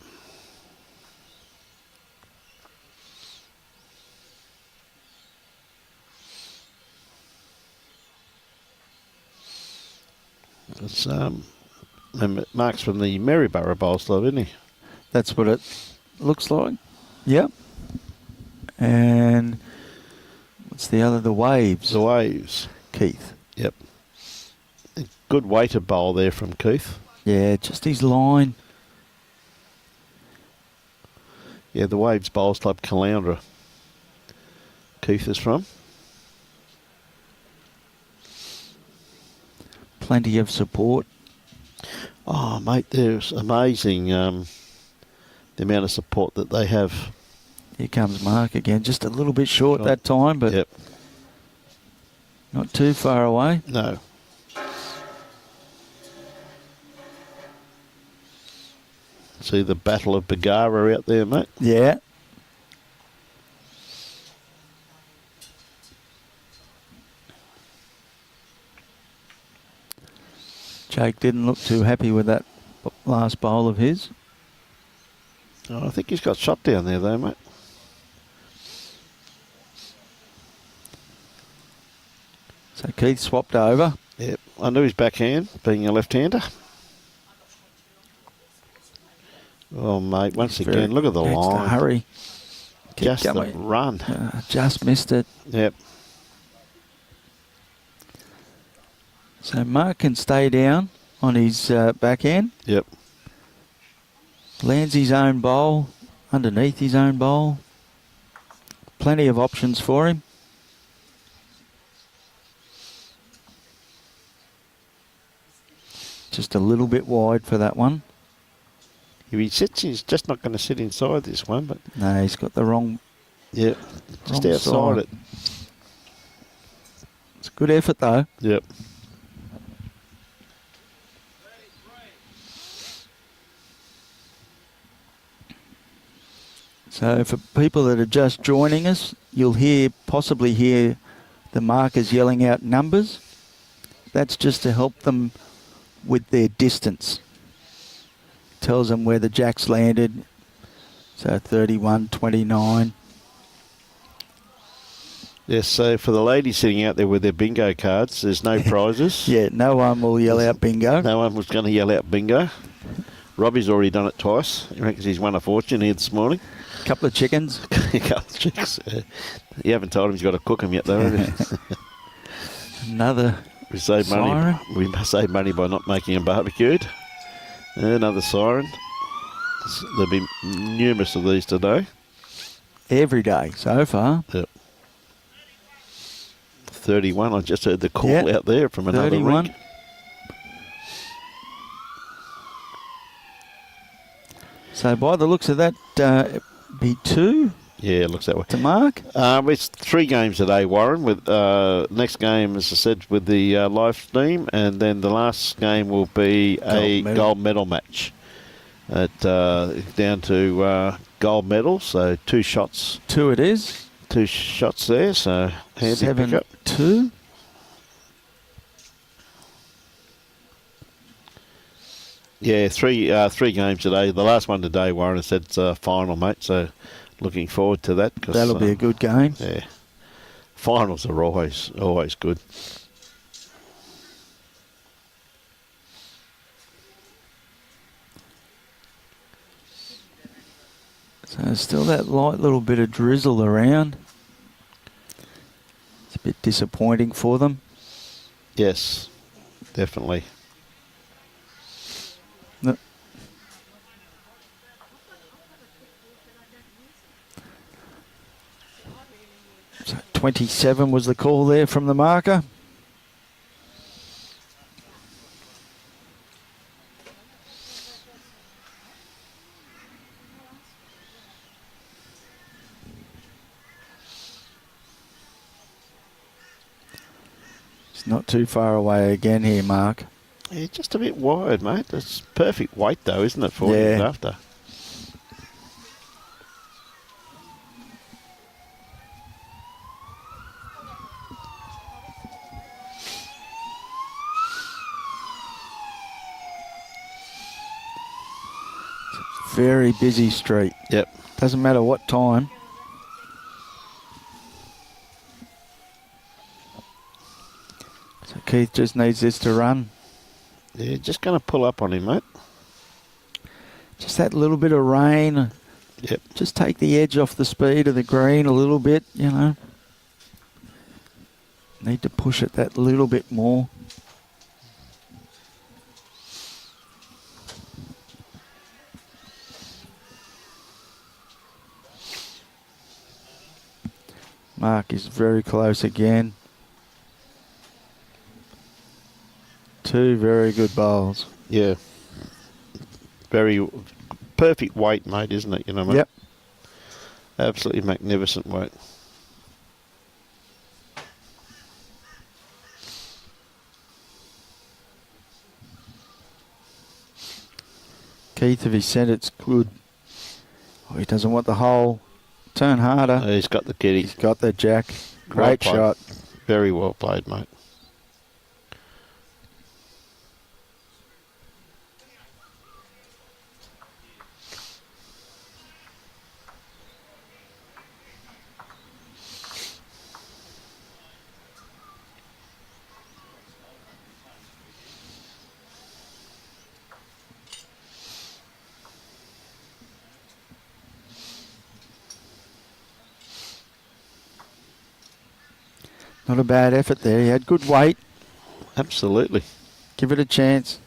[SPEAKER 3] It's Mark's from the Maryborough Bowls Club, isn't he?
[SPEAKER 1] That's what it looks like. Yep. And what's the other? The Waves.
[SPEAKER 3] The Waves.
[SPEAKER 1] Keith.
[SPEAKER 3] Yep. A good weighted bowl there from Keith.
[SPEAKER 1] Yeah, just his line.
[SPEAKER 3] Yeah, the Waves Bowls Club, Caloundra. Keith is from.
[SPEAKER 1] Plenty of support.
[SPEAKER 3] Oh, mate, there's amazing the amount of support that they have.
[SPEAKER 1] Here comes Mark again. Just a little bit short that time, but
[SPEAKER 3] Yep.
[SPEAKER 1] not too far away.
[SPEAKER 3] No. See the Battle of Bagara out there, mate?
[SPEAKER 1] Yeah. Jake didn't look too happy with that last bowl of his.
[SPEAKER 3] Oh, I think he's got shot down there, though, mate.
[SPEAKER 1] So Keith swapped over.
[SPEAKER 3] Yep. Under his backhand, being a left-hander. Oh, mate, once again, look at the
[SPEAKER 1] Extra
[SPEAKER 3] line.
[SPEAKER 1] hurry. Keep
[SPEAKER 3] Just the
[SPEAKER 1] going.
[SPEAKER 3] run.
[SPEAKER 1] Just missed it.
[SPEAKER 3] Yep.
[SPEAKER 1] So Mark can stay down on his backhand.
[SPEAKER 3] Yep.
[SPEAKER 1] Lands his own bowl, underneath his own bowl. Plenty of options for him. Just a little bit wide for that one.
[SPEAKER 3] If he sits, he's just not going to sit inside this one, but...
[SPEAKER 1] No, he's got the wrong...
[SPEAKER 3] Yep. Just
[SPEAKER 1] Wrong
[SPEAKER 3] outside
[SPEAKER 1] side.
[SPEAKER 3] it.
[SPEAKER 1] It's a good effort, though.
[SPEAKER 3] Yep.
[SPEAKER 1] So for people that are just joining us, you'll possibly hear the markers yelling out numbers. That's just to help them with their distance. Tells them where the jacks landed. So 31, 29.
[SPEAKER 3] Yes, so for the ladies sitting out there with their bingo cards, there's no prizes.
[SPEAKER 1] Yeah, no one will yell out bingo.
[SPEAKER 3] No one was going to yell out bingo. Robbie's already done it twice. He reckons he's won a fortune here this morning.
[SPEAKER 1] Couple of chickens.
[SPEAKER 3] A couple of chicks. You haven't told him he's got to cook them yet, though, have you?
[SPEAKER 1] Another
[SPEAKER 3] We save
[SPEAKER 1] siren.
[SPEAKER 3] money. We must save money by not making them barbecued. Another siren. There'll be numerous of these today.
[SPEAKER 1] Every day so far.
[SPEAKER 3] Yep. 31. I just heard the call
[SPEAKER 1] Yep.
[SPEAKER 3] out there from another
[SPEAKER 1] 31.
[SPEAKER 3] ring.
[SPEAKER 1] So by the looks of that, be 2
[SPEAKER 3] Yeah, it looks that way.
[SPEAKER 1] to Mark.
[SPEAKER 3] It's 3 games today, Warren. With next game, as I said, with the live stream, and then the last game will be a gold medal match. Down to gold medal, so 2 shots.
[SPEAKER 1] 2 it is.
[SPEAKER 3] 2 shots there, so handy pickup.
[SPEAKER 1] 7-2.
[SPEAKER 3] Yeah, 3 games today. The last one today, Warren said it's a final, mate. So looking forward to that.
[SPEAKER 1] That'll be a good game.
[SPEAKER 3] Yeah, finals are always good.
[SPEAKER 1] So still that light little bit of drizzle around. It's a bit disappointing for them.
[SPEAKER 3] Yes, definitely.
[SPEAKER 1] No. So 27 was the call there from the marker. It's not too far away again here, Mark.
[SPEAKER 3] Yeah, just a bit wide, mate. That's perfect weight, though, isn't it, for
[SPEAKER 1] Yeah.
[SPEAKER 3] you after?
[SPEAKER 1] very busy street.
[SPEAKER 3] Yep.
[SPEAKER 1] Doesn't matter what time. So Keith just needs this to run.
[SPEAKER 3] Yeah, just going to pull up on him, mate.
[SPEAKER 1] Just that little bit of rain.
[SPEAKER 3] Yep.
[SPEAKER 1] Just take the edge off the speed of the green a little bit, you know. Need to push it that little bit more. Mark is very close again. Two very good bowls.
[SPEAKER 3] Yeah. Very perfect weight, mate, isn't it? You know, mate?
[SPEAKER 1] Yep.
[SPEAKER 3] Absolutely magnificent weight.
[SPEAKER 1] Keith, if he said it's good. Oh, he doesn't want the hole. Turn harder.
[SPEAKER 3] He's got the kitty.
[SPEAKER 1] He's got the jack. Great
[SPEAKER 3] Well
[SPEAKER 1] shot.
[SPEAKER 3] played. Very well played, mate.
[SPEAKER 1] Not a bad effort there. He had good weight.
[SPEAKER 3] Absolutely.
[SPEAKER 1] Give it a chance.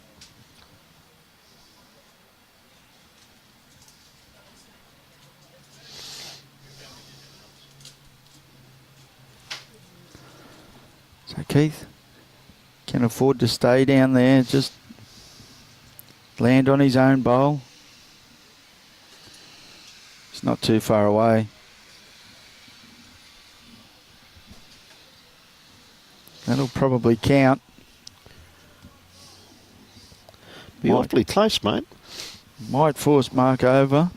[SPEAKER 1] So Keith can afford to stay down there, just land on his own bowl. It's not too far away. That'll probably count.
[SPEAKER 3] Be awfully close, mate.
[SPEAKER 1] Might force Mark over,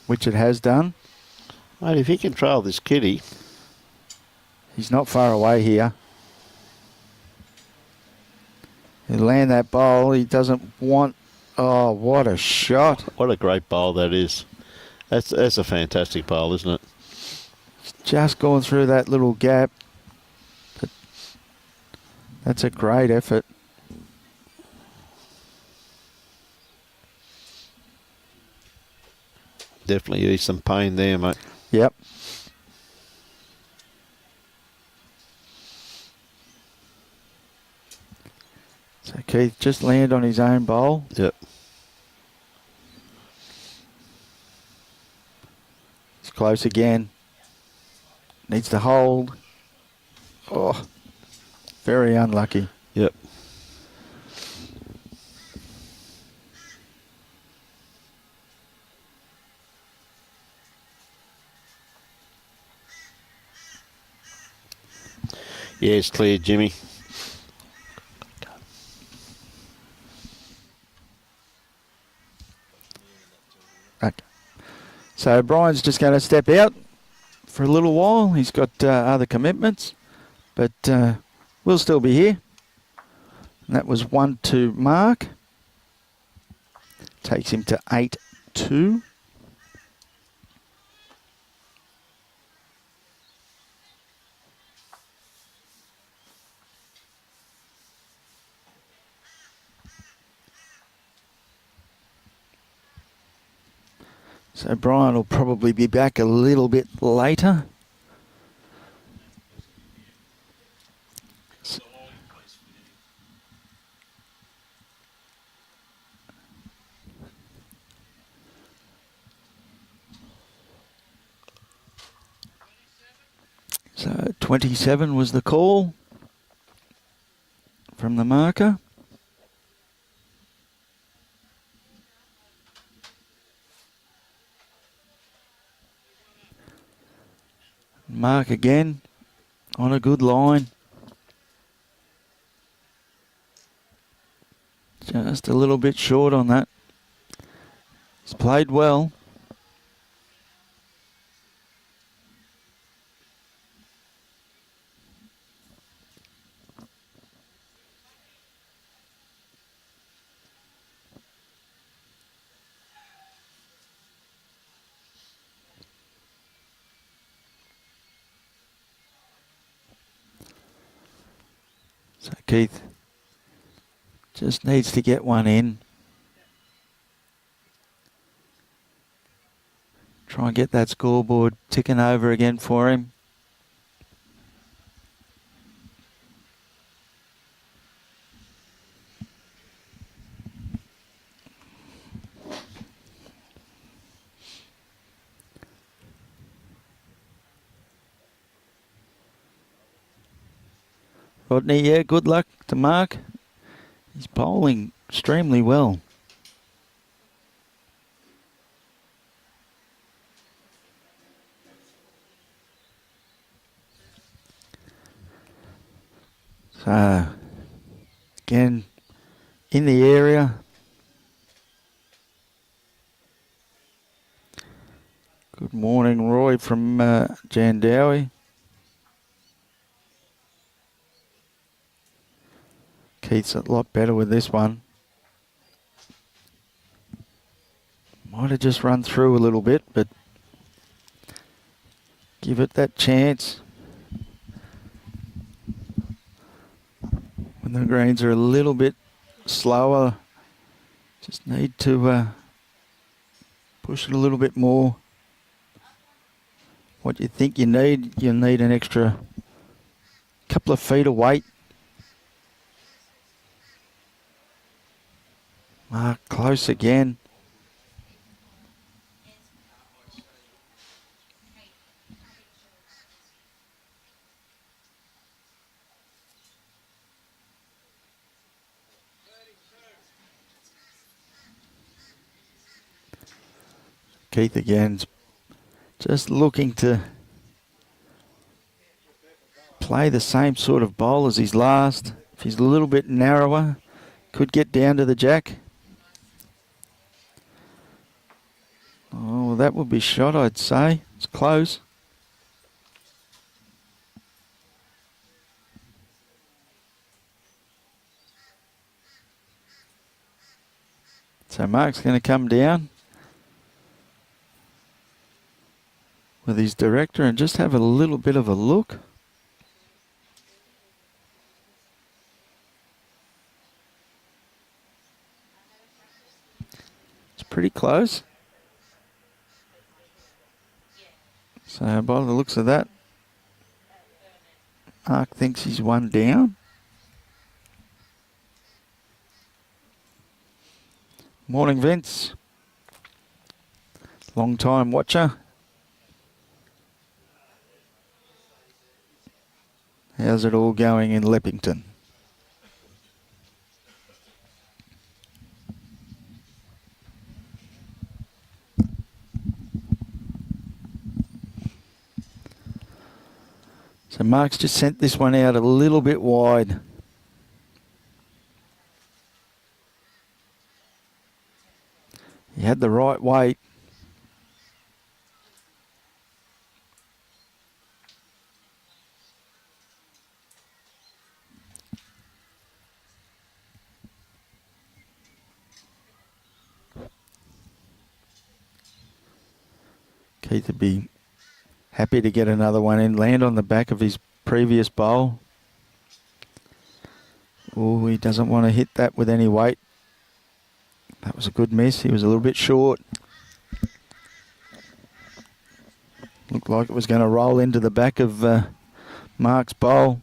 [SPEAKER 1] which it has done.
[SPEAKER 3] Mate, if he can trail this kitty.
[SPEAKER 1] He's not far away here. He'll land that bowl. He doesn't want... Oh, what a shot.
[SPEAKER 3] What a great bowl that is. That's a fantastic bowl, isn't it?
[SPEAKER 1] Just going through that little gap. But that's a great effort.
[SPEAKER 3] Definitely ease some pain there, mate.
[SPEAKER 1] Yep. So Keith just land on his own bowl.
[SPEAKER 3] Yep.
[SPEAKER 1] It's close again. Needs to hold. Oh, very unlucky.
[SPEAKER 3] Yep. Yeah, it's clear, Jimmy.
[SPEAKER 1] Okay. So Brian's just going to step out for a little while. He's got other commitments, but we'll still be here. And that was 1-2 Mark. Takes him to 8-2. So Brian will probably be back a little bit later. So 27 was the call from the marker. Mark again on a good line. Just a little bit short on that. He's played well. So Keith just needs to get one in. Try and get that scoreboard ticking over again for him. Rodney, yeah, good luck to Mark. He's bowling extremely well. So, again, in the area. Good morning, Roy from Jandowie. Keith's a lot better with this one. Might have just run through a little bit, but give it that chance. When the greens are a little bit slower, just need to push it a little bit more. What you think you need an extra couple of feet of weight. Mark close again. Keith again's just looking to play the same sort of bowl as his last. If he's a little bit narrower, could get down to the jack. Oh, well, that would be shot, I'd say. It's close. So Mark's going to come down with his director and just have a little bit of a look. It's pretty close. So by the looks of that, Mark thinks he's one down. Morning, Vince. Long time watcher. How's it all going in Leppington? So Mark's just sent this one out a little bit wide. He had the right weight. Keith would be happy to get another one in, land on the back of his previous bowl. Oh, he doesn't want to hit that with any weight. That was a good miss. He was a little bit short. Looked like it was going to roll into the back of Mark's bowl.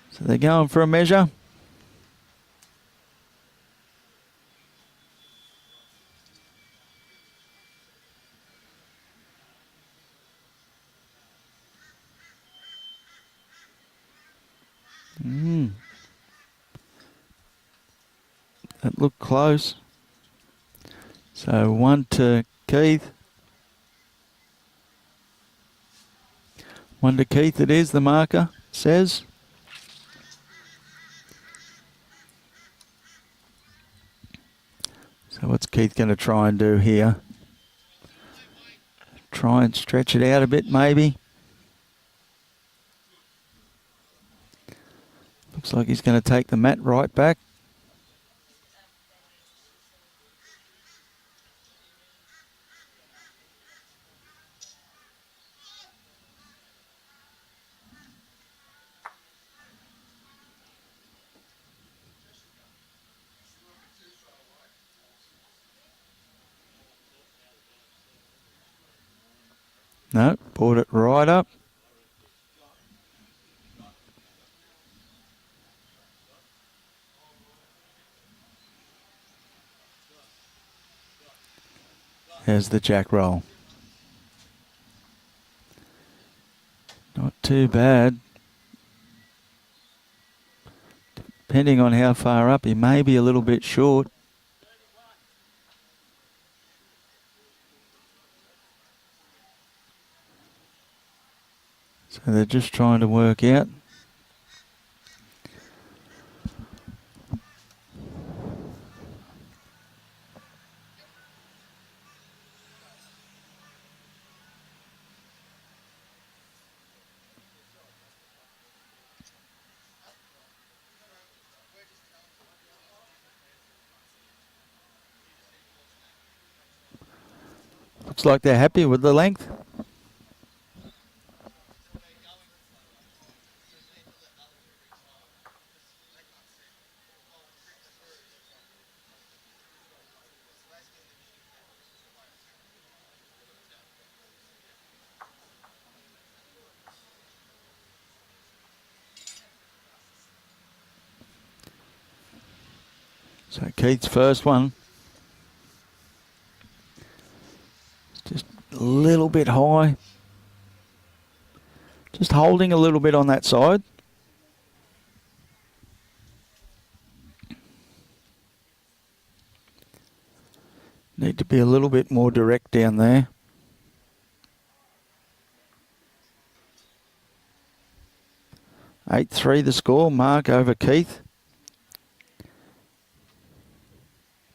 [SPEAKER 1] So they're going for a measure. That looked close. So one to Keith. One to Keith it is, the marker says. So what's Keith going to try and do here? Try and stretch it out a bit maybe. Looks like he's going to take the mat right back. No, brought it right up. There's the jack roll. Not too bad. Depending on how far up, he may be a little bit short. So they're just trying to work out. Looks like they're happy with the length. So Keith's first one. Just a little bit high. Just holding a little bit on that side. Need to be a little bit more direct down there. (8-3) the score. Mark over Keith.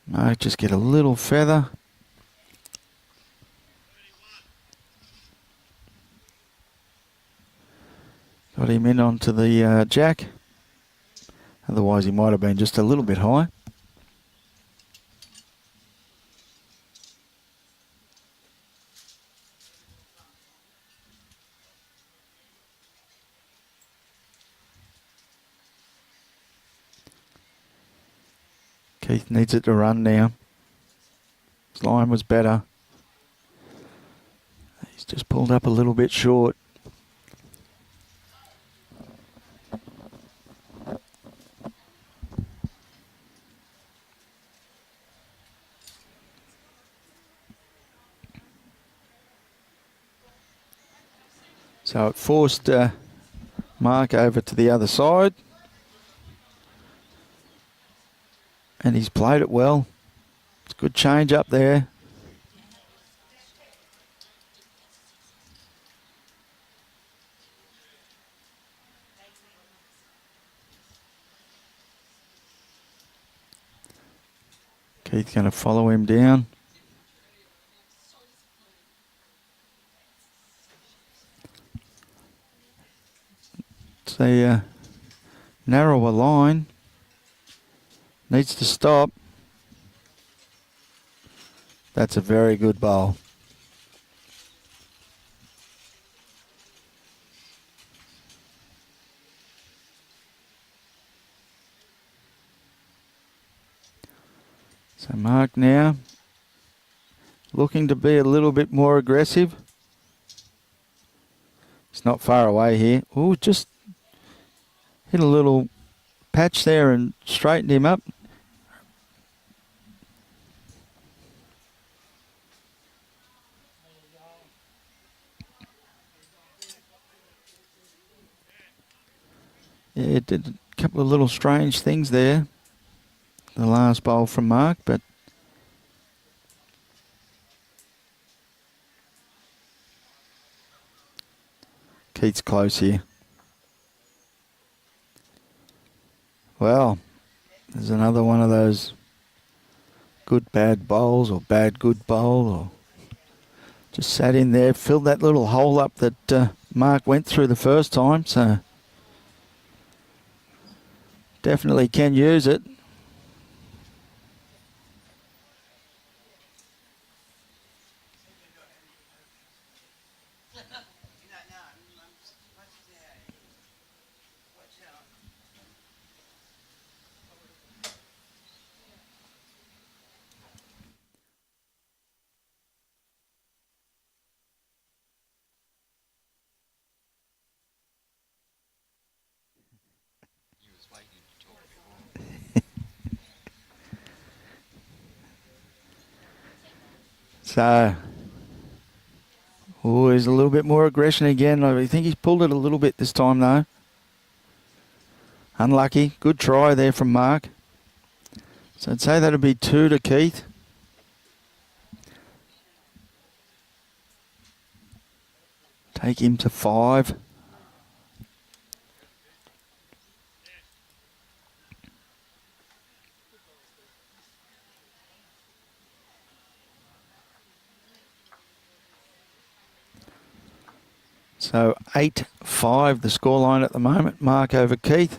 [SPEAKER 1] Mark just get a little feather. Got him in onto the jack. Otherwise he might have been just a little bit high. Keith needs it to run now. His line was better. He's just pulled up a little bit short. So it forced Mark over to the other side. And he's played it well. It's a good change up there. Keith's going to follow him down. It's a narrower line. Needs to stop. That's a very good bowl. So Mark now looking to be a little bit more aggressive. It's not far away here. Oh, just hit a little patch there and straightened him up. Yeah, it did a couple of little strange things there. The last bowl from Mark, but Keith's close here. Well, there's another one of those good bad bowls or bad good bowl, or just sat in there, filled that little hole up that Mark went through the first time. So Definitely can use it. So, there's a little bit more aggression again. I think he's pulled it a little bit this time, though. Unlucky. Good try there from Mark. So I'd say that'd be 2 to Keith. Take him to 5. So 8-5 the scoreline at the moment. Mark over Keith.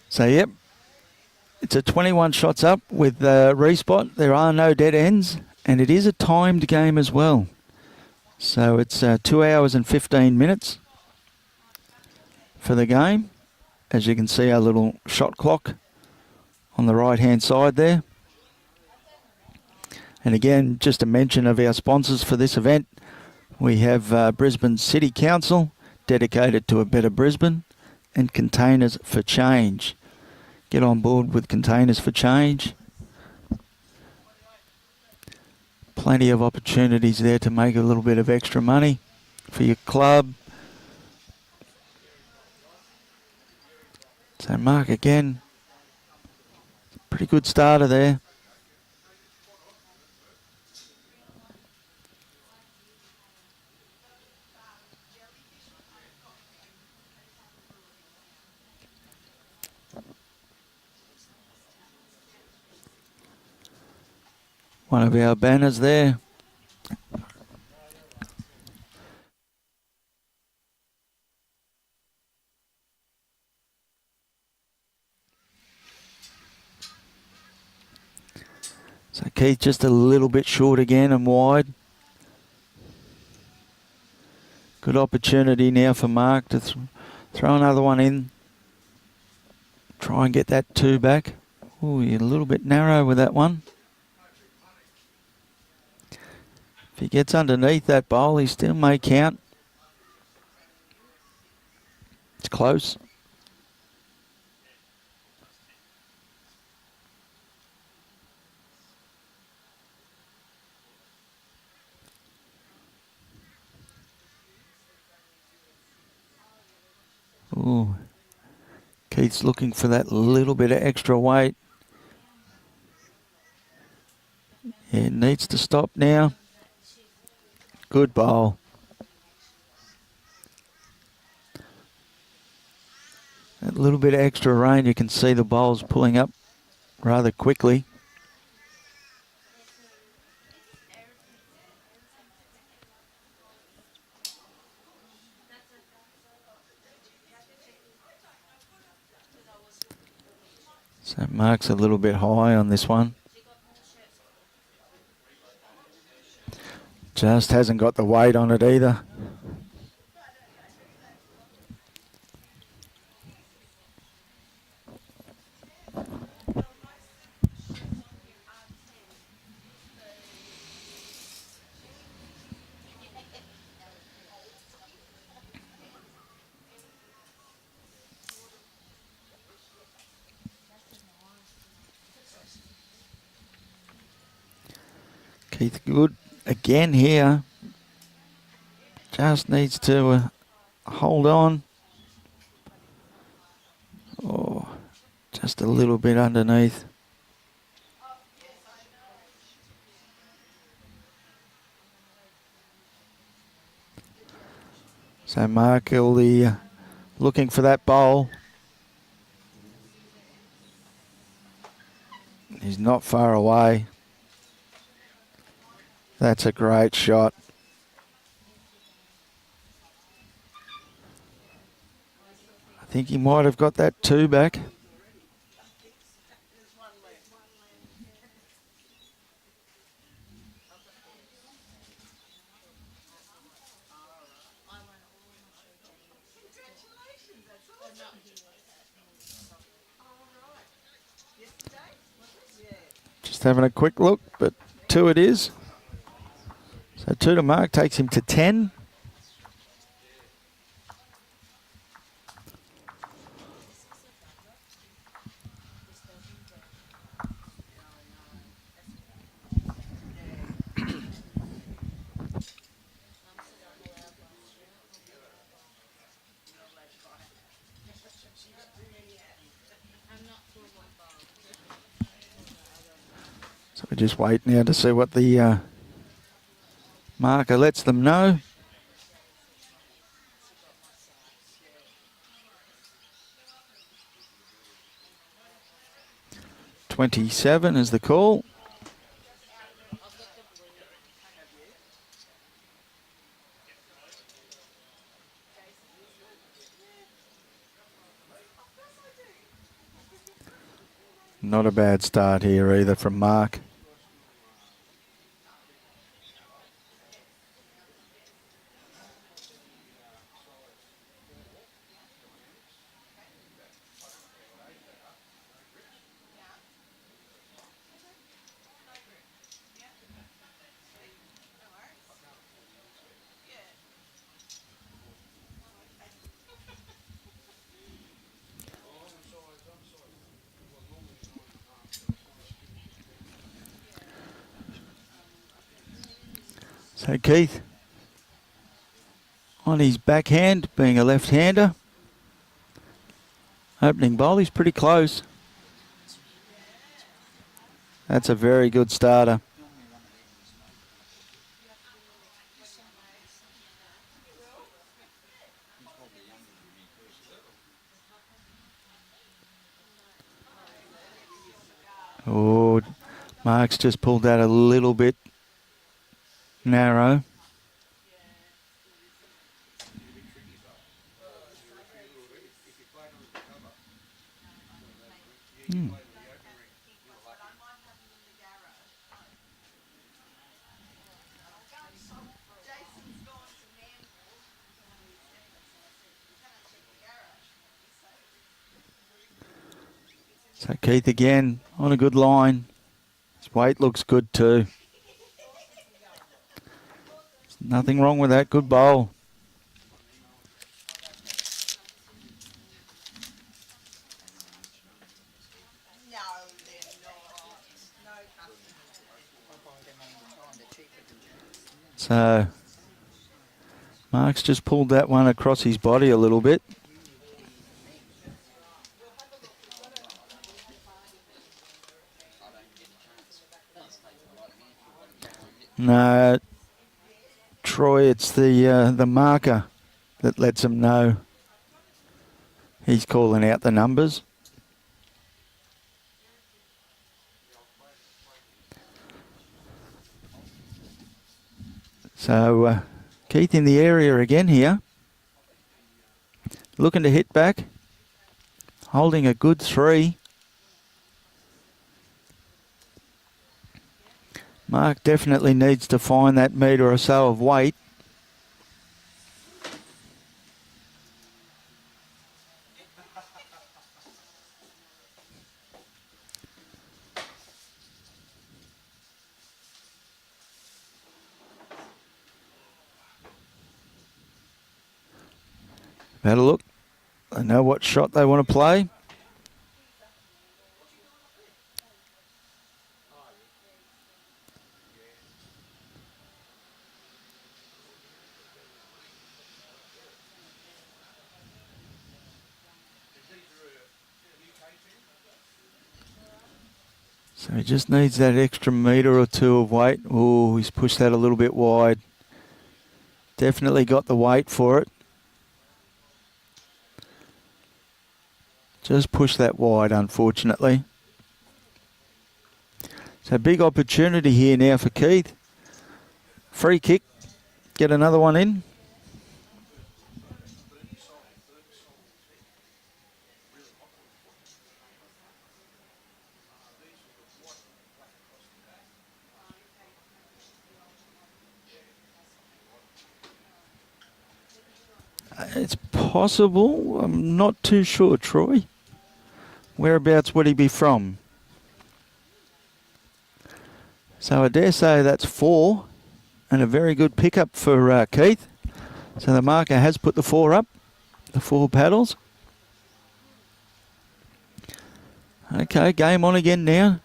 [SPEAKER 1] So, yep, it's a 21 shots up with respot. There are no dead ends, and it is a timed game as well. So it's 2 hours and 15 minutes for the game. As you can see, our little shot clock on the right-hand side there. And again, just a mention of our sponsors for this event. We have Brisbane City Council, dedicated to a better Brisbane, and Containers for Change. Get on board with Containers for Change. Plenty of opportunities there to make a little bit of extra money for your club. So Mark again, pretty good starter there. One of our banners there. So Keith just a little bit short again and wide. Good opportunity now for Mark to throw another one in. Try and get that 2 back. Ooh, you're a little bit narrow with that one. If he gets underneath that bowl, he still may count. It's close. Ooh. Keith's looking for that little bit of extra weight. It needs to stop now. Good bowl. That little bit of extra rain, you can see the bowl's pulling up rather quickly. So Mark's a little bit high on this one. Just hasn't got the weight on it either. Keith good again here. Just needs to hold on. Oh, just a little bit underneath. So Mark Gildy looking for that bowl. He's not far away. That's a great shot. I think he might have got that 2 back. Just having a quick look, but 2 it is. So 2 to Mark takes him to 10. So we just wait now to see what the marker lets them know. .27 is the call. Not a bad start here either from Mark. So Keith on his backhand, being a left-hander. Opening bowl, he's pretty close. That's a very good starter. Oh, Mark's just pulled that a little bit narrow. So Keith again on a good line. His weight looks good too. Nothing wrong with that. Good bowl. So Mark's just pulled that one across his body a little bit. No, Troy, it's the marker that lets him know he's calling out the numbers. So Keith in the area again here. Looking to hit back. Holding a good 3. Mark definitely needs to find that metre or so of weight. Had a look. They know what shot they want to play. So he just needs that extra metre or two of weight. Oh, he's pushed that a little bit wide. Definitely got the weight for it. Just pushed that wide, unfortunately. So big opportunity here now for Keith. Free kick. Get another one in. It's possible. I'm not too sure, Troy. Whereabouts would he be from? So I dare say that's 4 and a very good pickup for Keith. So the marker has put the 4 up, the 4 paddles. Okay, game on again now.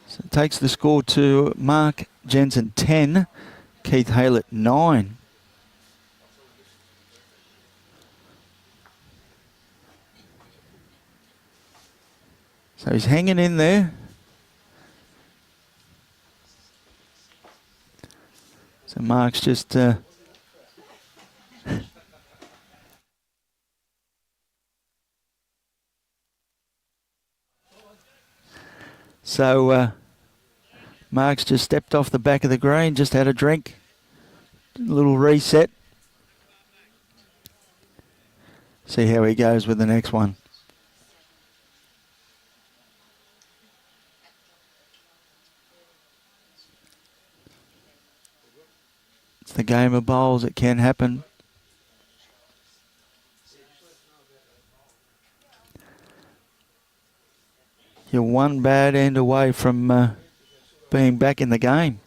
[SPEAKER 1] So it takes the score to Mark Jensen 10, Keith Haylett 9. So he's hanging in there. So Mark's just Mark's just stepped off the back of the green, just had a drink. A little reset. See how he goes with the next one. It's the game of bowls. It can happen. You're one bad end away from being back in the game.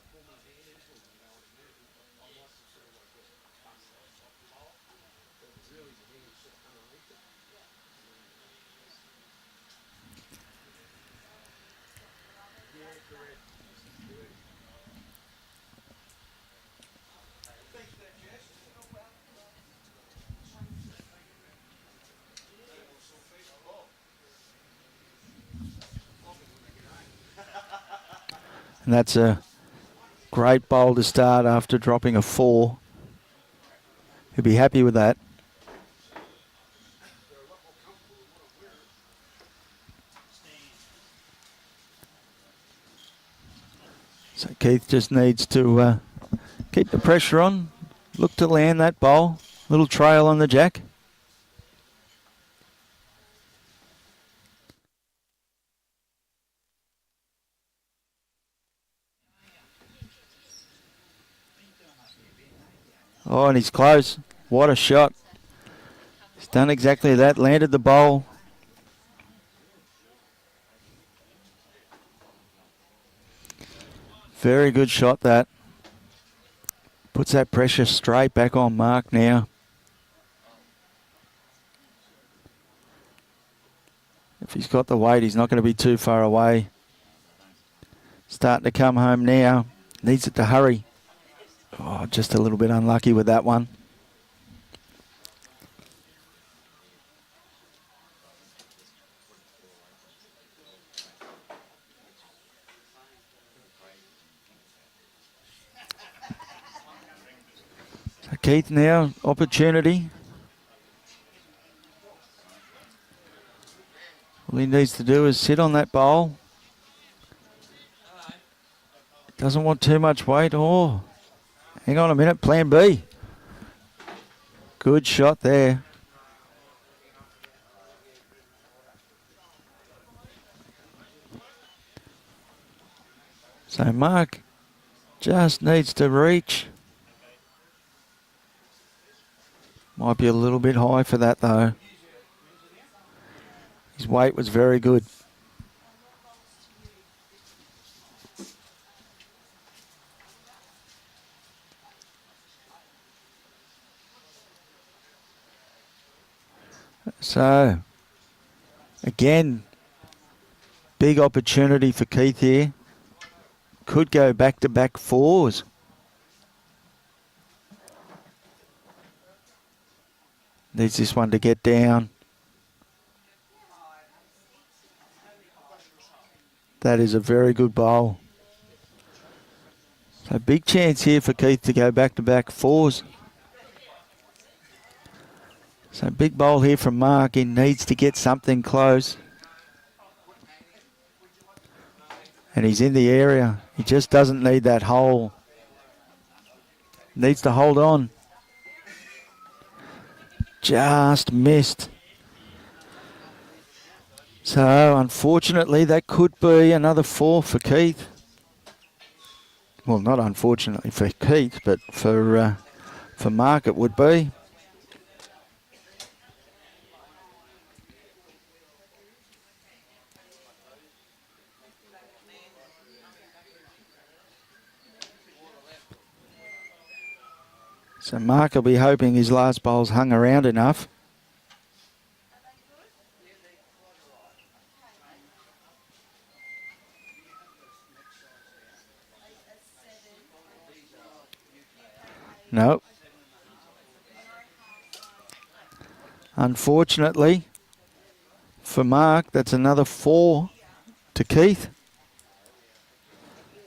[SPEAKER 1] And that's a great bowl to start after dropping a 4. He'll be happy with that. So Keith just needs to keep the pressure on, look to land that bowl. Little trail on the jack. Oh, and he's close. What a shot. He's done exactly that. Landed the bowl. Very good shot, that. Puts that pressure straight back on Mark now. If he's got the weight, he's not going to be too far away. Starting to come home now. Needs it to hurry. Oh, just a little bit unlucky with that one. So Keith now, opportunity. All he needs to do is sit on that bowl. Doesn't want too much weight. Oh, hang on a minute, plan B. Good shot there. So Mark just needs to reach. Might be a little bit high for that though. His weight was very good. So, again, big opportunity for Keith here. Could go back-to-back 4s. Needs this one to get down. That is a very good bowl. So big chance here for Keith to go back-to-back fours. So big bowl here from Mark. He needs to get something close. And he's in the area. He just doesn't need that hole. Needs to hold on. Just missed. So unfortunately that could be another 4 for Keith. Well, not unfortunately for Keith, but for Mark it would be. So Mark will be hoping his last bowl's hung around enough. No. Unfortunately for Mark, that's another 4 to Keith.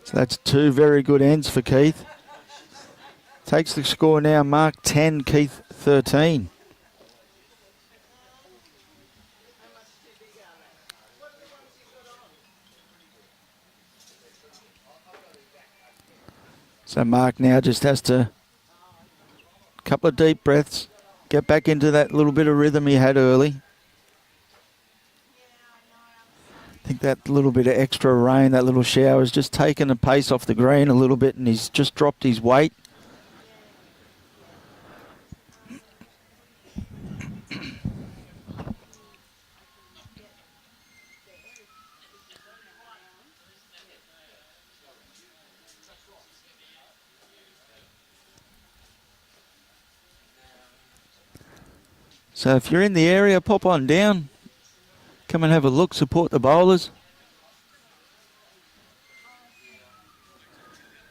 [SPEAKER 1] So that's 2 very good ends for Keith. Takes the score now, Mark 10, Keith 13. So Mark now just has to, couple of deep breaths, get back into that little bit of rhythm he had early. I think that little bit of extra rain, that little shower has just taken the pace off the green a little bit, and he's just dropped his weight. So if you're in the area, pop on down. Come and have a look, support the bowlers.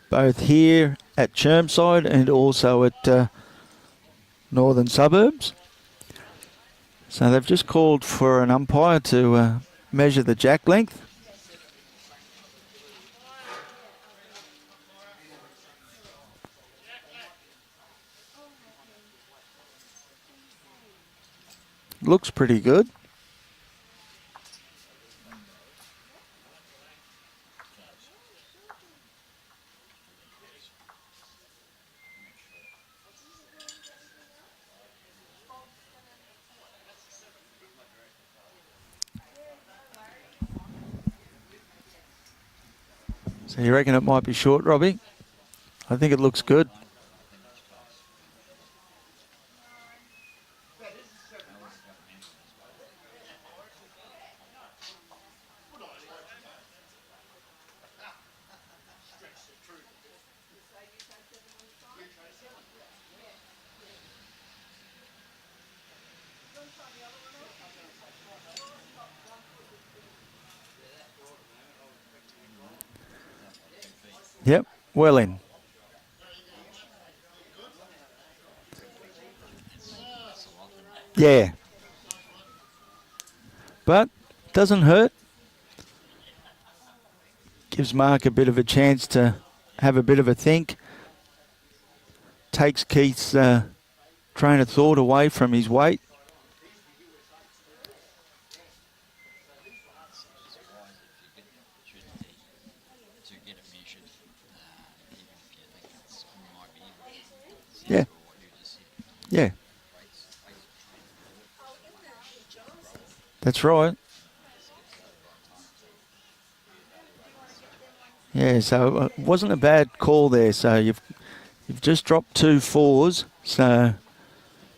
[SPEAKER 1] Both here at Chermside and also at Northern Suburbs. So they've just called for an umpire to measure the jack length. Looks pretty good. So you reckon it might be short, Robbie? I think it looks good. Yep, well in. Yeah. But doesn't hurt. Gives Mark a bit of a chance to have a bit of a think. Takes Keith's train of thought away from his weight. Yeah. Yeah. That's right. Yeah, so it wasn't a bad call there. So you've just dropped 2 4s. So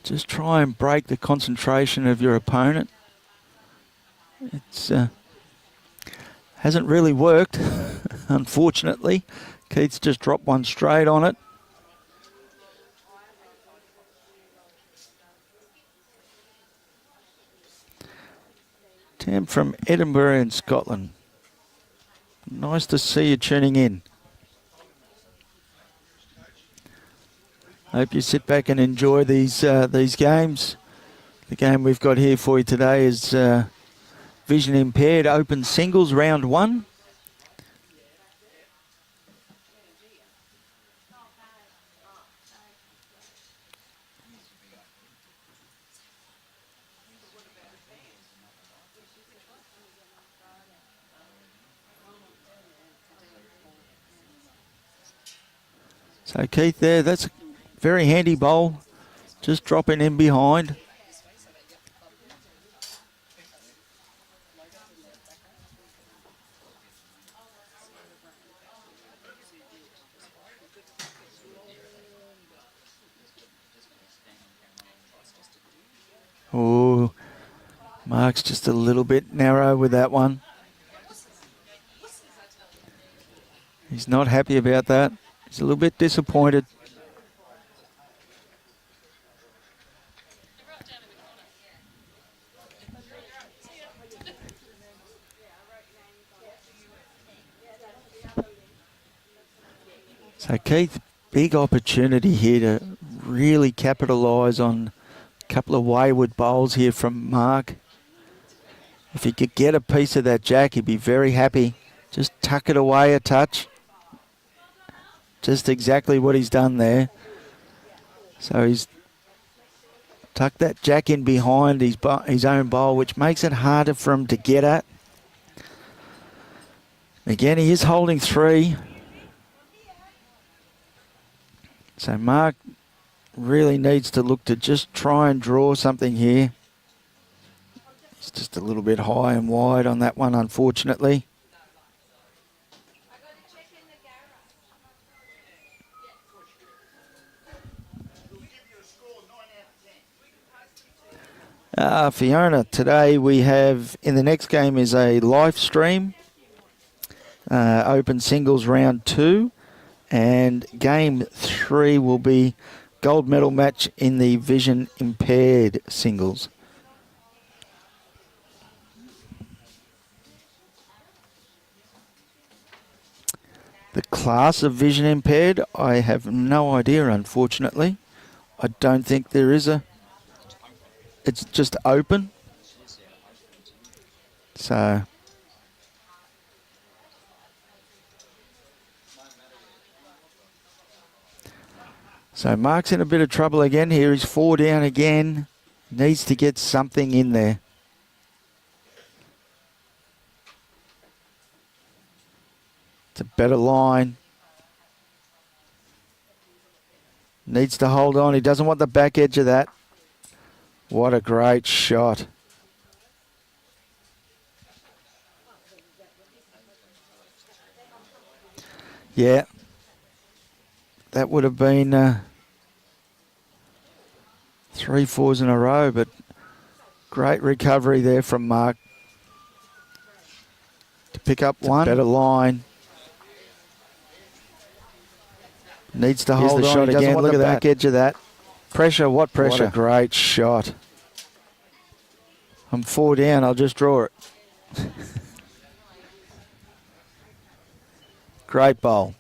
[SPEAKER 1] just try and break the concentration of your opponent. It's hasn't really worked, unfortunately. Keith's just dropped one straight on it. Tam from Edinburgh in Scotland. Nice to see you tuning in. Hope you sit back and enjoy these games. The game we've got here for you today is Vision Impaired Open Singles Round 1. So Keith there, that's a very handy bowl. Just dropping in behind. Oh, Mark's just a little bit narrow with that one. He's not happy about that. He's a little bit disappointed. So Keith, big opportunity here to really capitalise on a couple of wayward bowls here from Mark. If he could get a piece of that jack, he'd be very happy. Just tuck it away a touch. Just exactly what he's done there. So he's tucked that jack in behind his own bowl, which makes it harder for him to get at. Again, he is holding 3. So Mark really needs to look to just try and draw something here. He's just a little bit high and wide on that one, unfortunately. Fiona, today we have, in the next game is a live stream, open singles round 2, and game 3 will be gold medal match in the vision impaired singles. The class of vision impaired, I have no idea, unfortunately. I don't think there is a... It's just open. So Mark's in a bit of trouble again here. He's 4 down again. Needs to get something in there. It's a better line. Needs to hold on. He doesn't want the back edge of that. What a great shot. Yeah. That would have been 3 fours in a row, but great recovery there from Mark to pick up one. Better line. Needs to hold the shot again. Look at the back edge of that. Pressure, what pressure? What a great shot. I'm 4 down, I'll just draw it. Great bowl.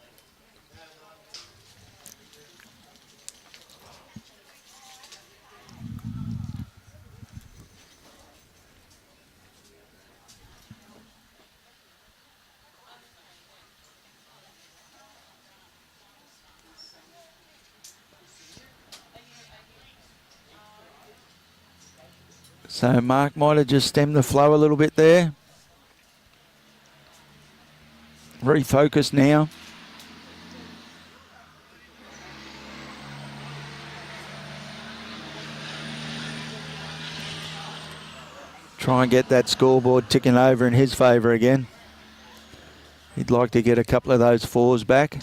[SPEAKER 1] So Mark might have just stemmed the flow a little bit there. Refocus now. Try and get that scoreboard ticking over in his favour again. He'd like to get a couple of those 4s back.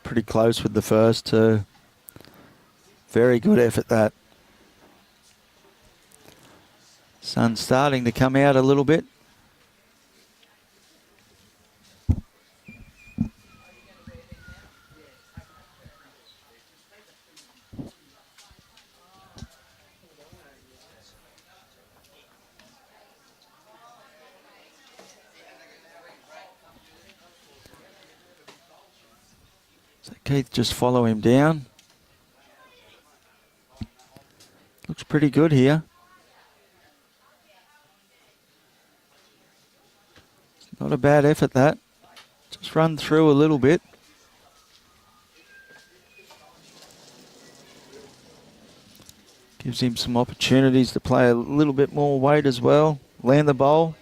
[SPEAKER 1] Pretty close with the first two. Very good effort that. Sun's starting to come out a little bit. So Keith, just follow him down. Looks pretty good here. It's not a bad effort, that. Just run through a little bit. Gives him some opportunities to play a little bit more weight as well. Land the bowl.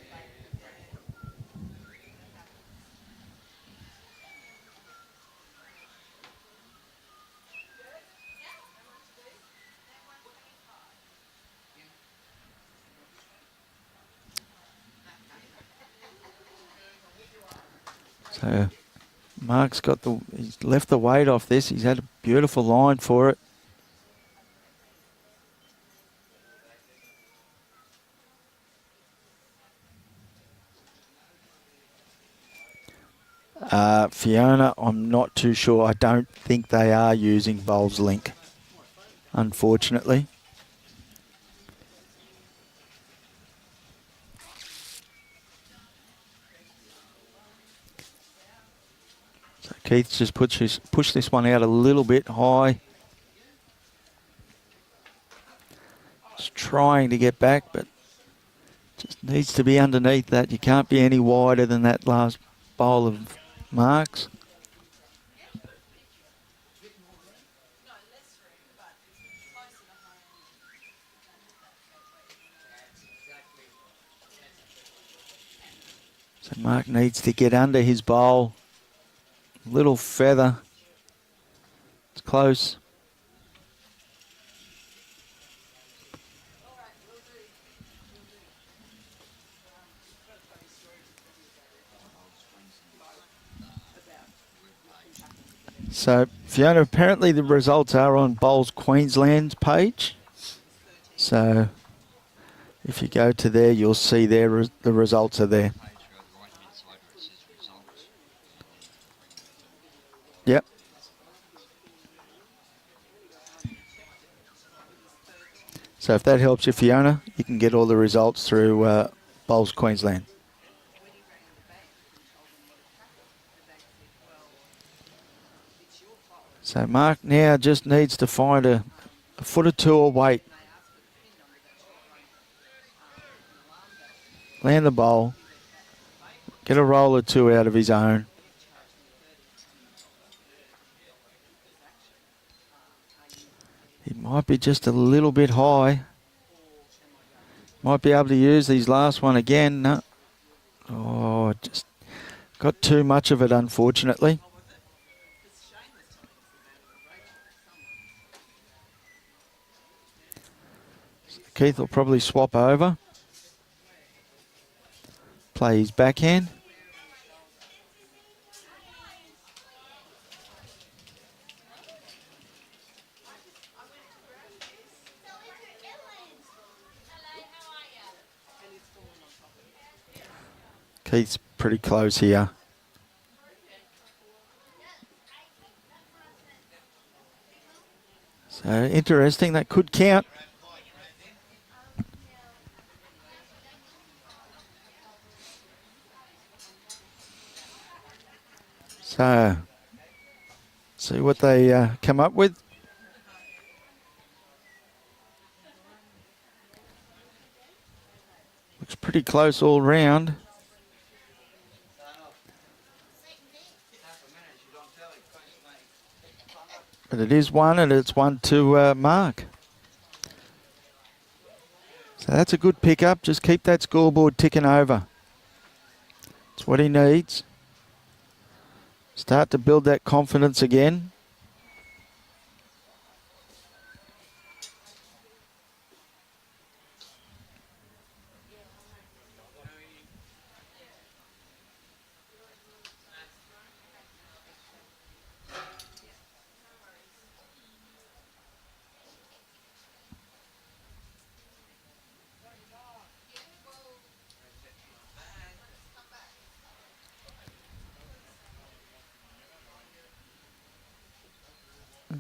[SPEAKER 1] So Mark's he's left the weight off this. He's had a beautiful line for it. Fiona, I'm not too sure. I don't think they are using Bowls Link, unfortunately. So Keith's just pushed this one out a little bit high. Just trying to get back, but just needs to be underneath that. You can't be any wider than that last bowl of Marks. So Mark needs to get under his bowl. Little feather. It's close. So, Fiona, apparently the results are on Bowls Queensland's page. So, if you go to there, you'll see the results are there. Yep. So if that helps you, Fiona, you can get all the results through Bowls Queensland. So Mark now just needs to find a foot or two of weight. Land the bowl. Get a roll or two out of his own. He might be just a little bit high. Might be able to use these last one again. No. Oh, just got too much of it, unfortunately. Keith will probably swap over. Play his backhand. Keith's pretty close here. So interesting, that could count. So, see what they come up with. Looks pretty close all round. But it is one, and it's one to Mark. So that's a good pickup. Just keep that scoreboard ticking over. It's what he needs. Start to build that confidence again.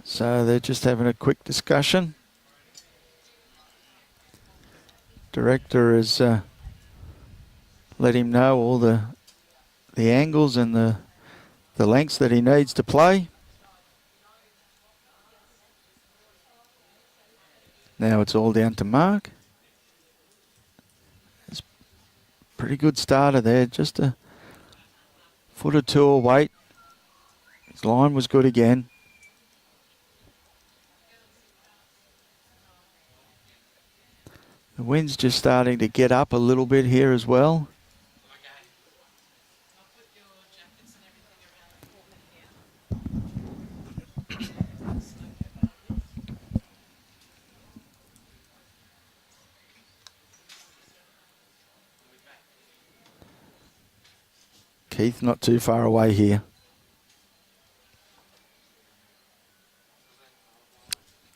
[SPEAKER 1] So they're just having a quick discussion. Director has let him know all the angles and the lengths that he needs to play. Now it's all down to Mark. It's a pretty good starter there. Just a foot or two of weight. His line was good again. The wind's just starting to get up a little bit here as well. Keith not too far away here.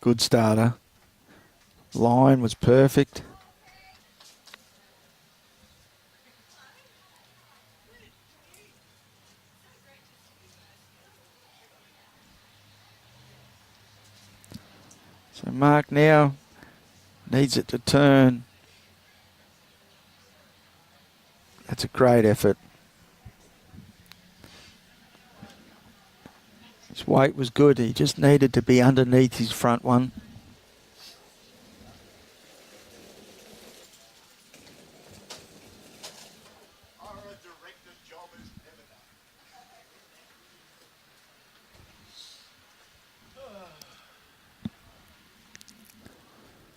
[SPEAKER 1] Good starter. Line was perfect. So Mark now needs it to turn. That's a great effort. His weight was good. He just needed to be underneath his front one.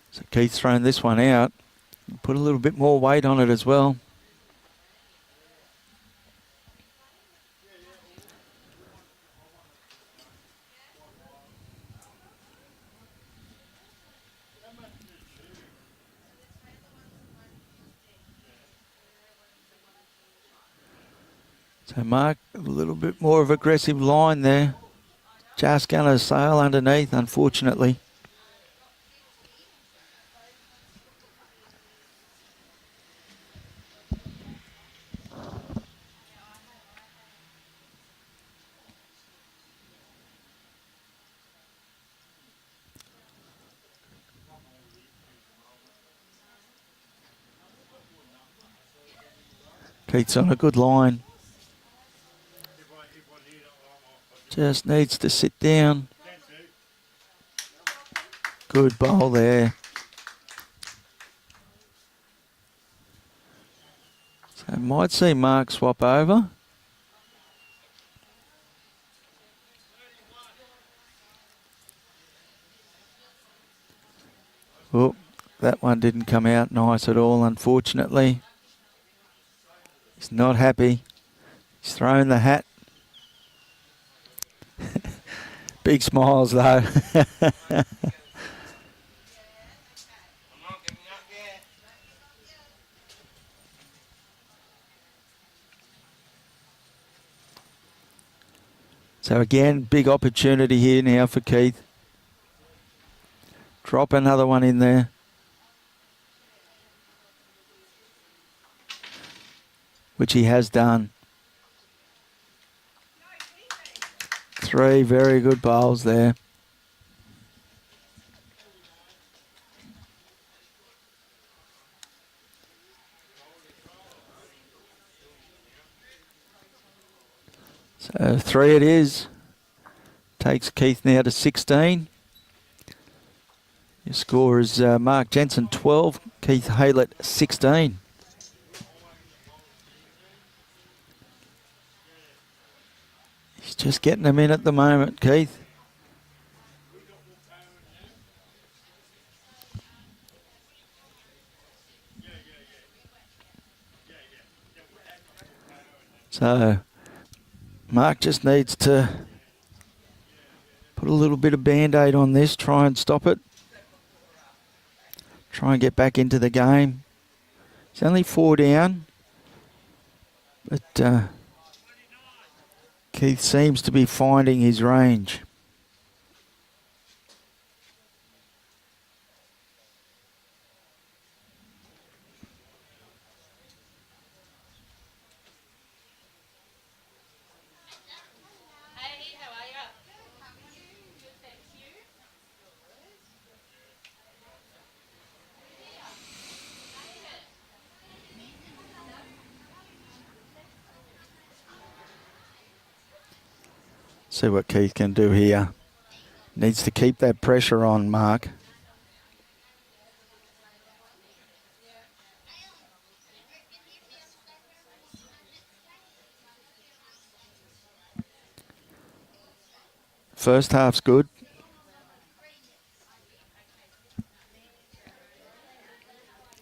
[SPEAKER 1] So Keith's thrown this one out. Put a little bit more weight on it as well. So Mark, a little bit more of aggressive line there. Just going to sail underneath, unfortunately. Keith's on a good line. Just needs to sit down. Good bowl there. So might see Mark swap over. Oh, that one didn't come out nice at all, unfortunately. He's not happy. He's thrown the hat. Big smiles though. So again, big opportunity here now for Keith. Drop another one in there. Which he has done. 3 very good bowls there. So 3 it is. Takes Keith now to 16. Your score is Mark Jensen 12, Keith Haylett 16. He's just getting them in at the moment, Keith. So Mark just needs to put a little bit of band-aid on this, try and stop it. Try and get back into the game. He's only 4 down, but Keith seems to be finding his range. See what Keith can do here. Needs to keep that pressure on Mark. First half's good.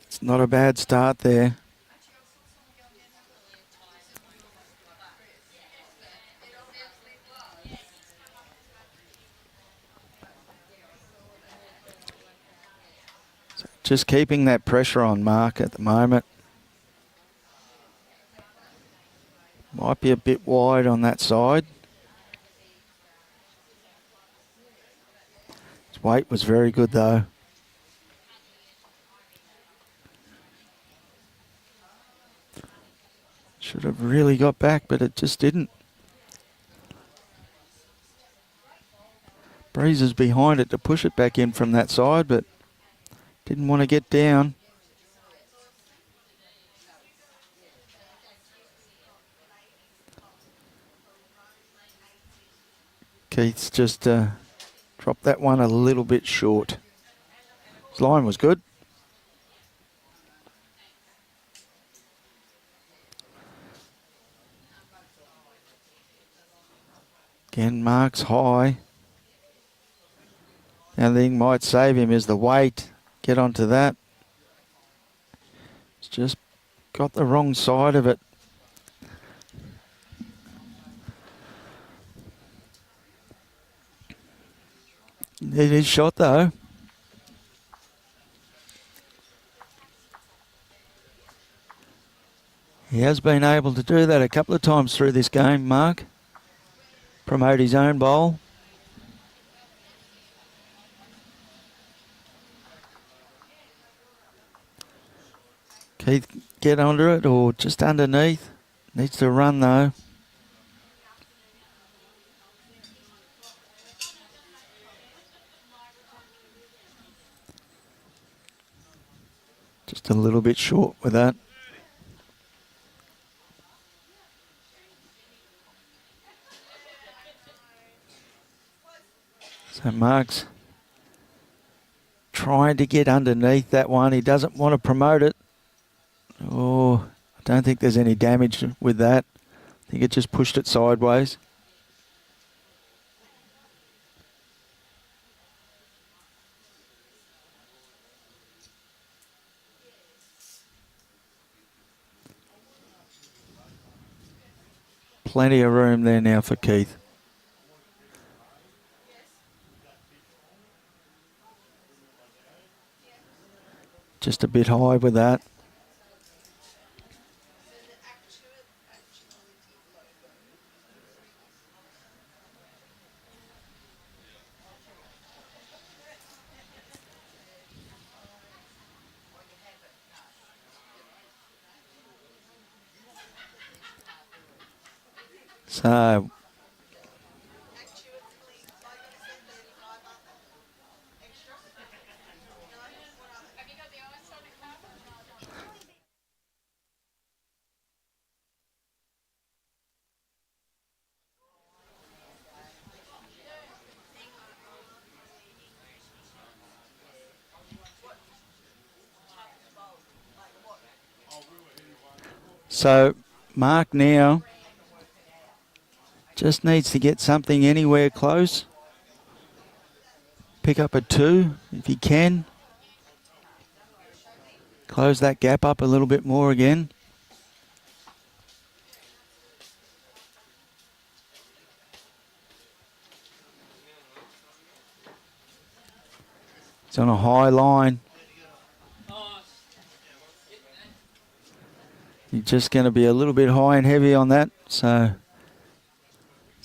[SPEAKER 1] It's not a bad start there. Just keeping that pressure on Mark at the moment. Might be a bit wide on that side. His weight was very good though. Should have really got back, but it just didn't. Breeze is behind it to push it back in from that side, but didn't want to get down. Keith's just dropped that one a little bit short. His line was good. Again, marks high. The only thing might save him is the weight. Get onto that. It's just got the wrong side of it. It is shot though. He has been able to do that a couple of times through this game, Mark. Promote his own bowl. Keith, get under it or just underneath. Needs to run though. Just a little bit short with that. So Mark's trying to get underneath that one. He doesn't want to promote it. Oh, I don't think there's any damage with that. I think it just pushed it sideways. Plenty of room there now for Keith. Just a bit high with that. So Mark now just needs to get something anywhere close. Pick up a 2 if he can. Close that gap up a little bit more again. It's on a high line. You're just going to be a little bit high and heavy on that. So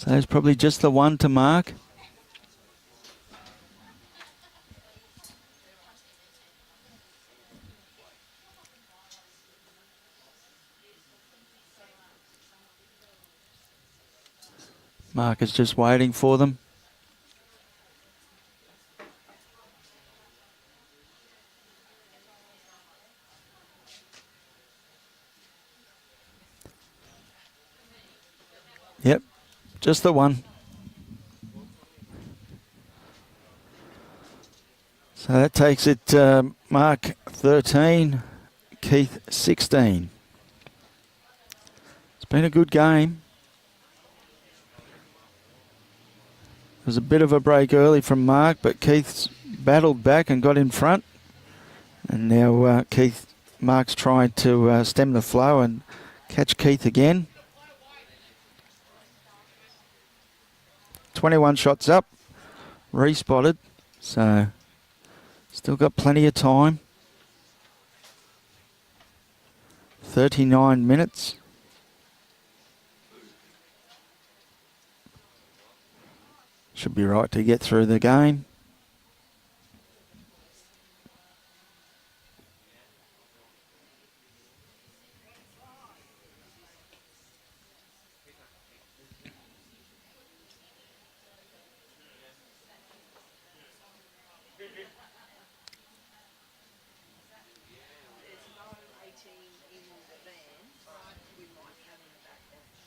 [SPEAKER 1] it's probably just the one to mark. Mark is just waiting for them. Yep, just the one. So that takes it Mark 13, Keith 16. It's been a good game. There was a bit of a break early from Mark, but Keith's battled back and got in front. And now Mark's trying to stem the flow and catch Keith again. 21 shots up, respotted, so still got plenty of time. 39 minutes. Should be right to get through the game.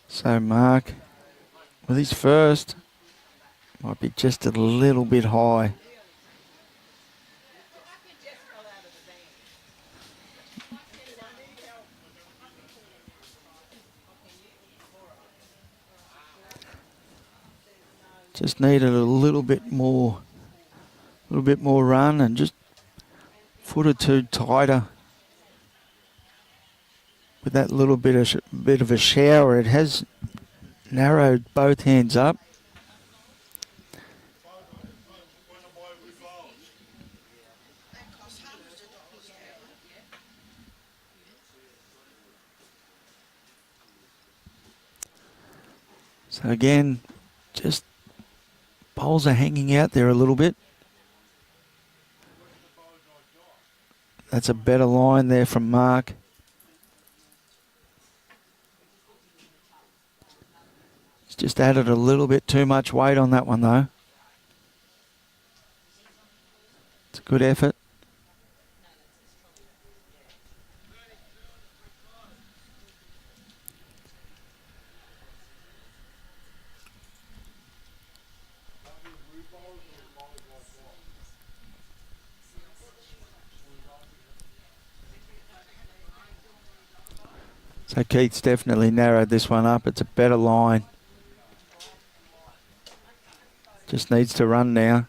[SPEAKER 1] So Mark, with his first, might be just a little bit high. Just needed a little bit more run and just a foot or two tighter. With that little bit of a shower, it has narrowed both hands up. So again, just bowls are hanging out there a little bit. That's a better line there from Mark. He's just added a little bit too much weight on that one though. It's a good effort. So Keith's definitely narrowed this one up. It's a better line. Just needs to run now.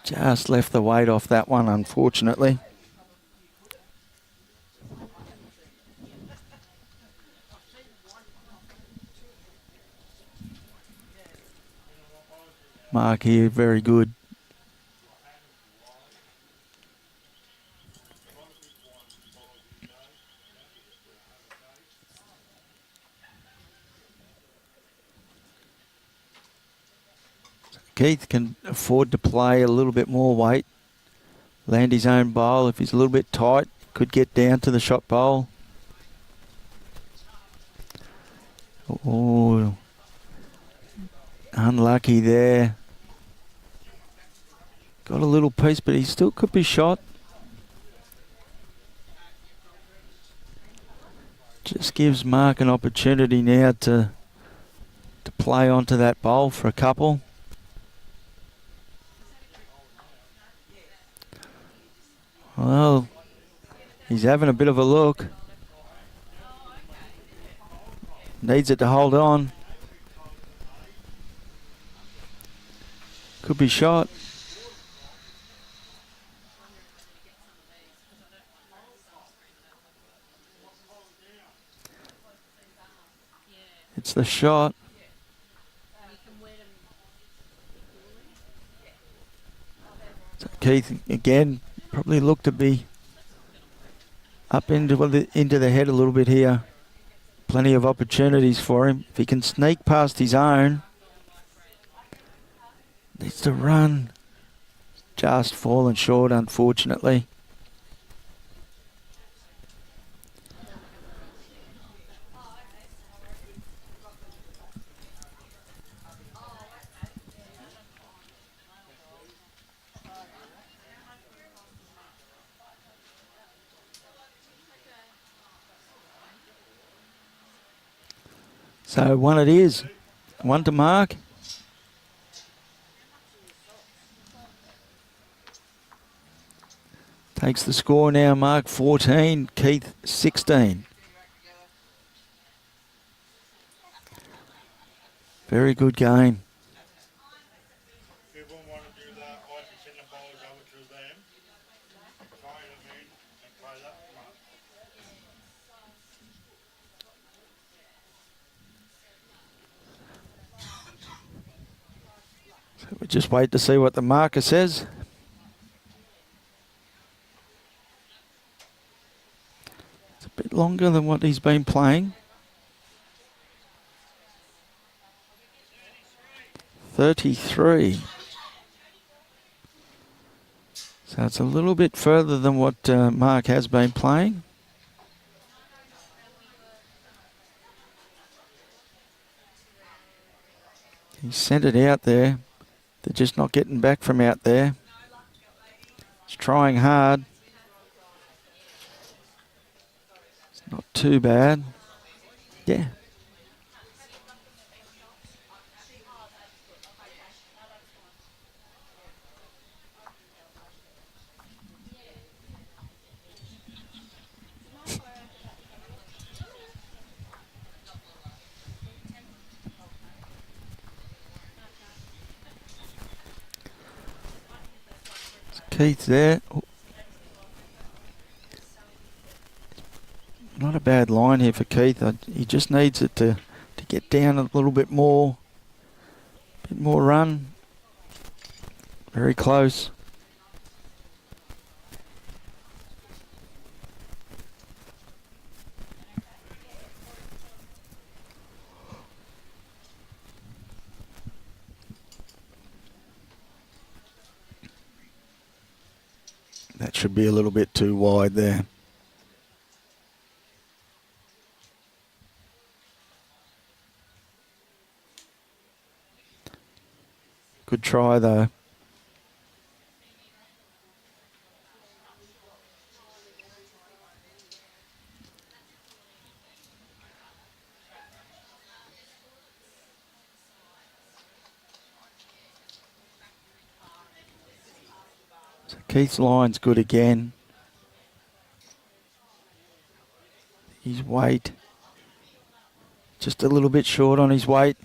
[SPEAKER 1] Just left the weight off that one, unfortunately. Mark here, very good. Keith can afford to play a little bit more weight. Land his own bowl. If he's a little bit tight, could get down to the shot bowl. Oh, unlucky there. Got a little piece, but he still could be shot. Just gives Mark an opportunity now to play onto that bowl for a couple. Well, he's having a bit of a look. Needs it to hold on. Could be shot. It's the shot. So Keith again probably looked to be up into the head a little bit here. Plenty of opportunities for him. If he can sneak past his own, needs to run. Just fallen short, unfortunately. So one it is. One to Mark. Takes the score now, Mark 14, Keith 16. Very good game.
[SPEAKER 2] People want to do that, I can send the bowls over to them. Try them in and play that one.
[SPEAKER 1] So we just wait to see what the marker says. It's a bit longer than what he's been playing. 33. So it's a little bit further than what Mark has been playing. He sent it out there. They're just not getting back from out there. He's trying hard. It's not too bad. Yeah. Keith there. Oh. Not a bad line here for Keith. He just needs it to get down a little bit more. Bit more run. Very close. That should be a little bit too wide there. Good try though. So Keith's line's good again. His weight, just a little bit short on his weight.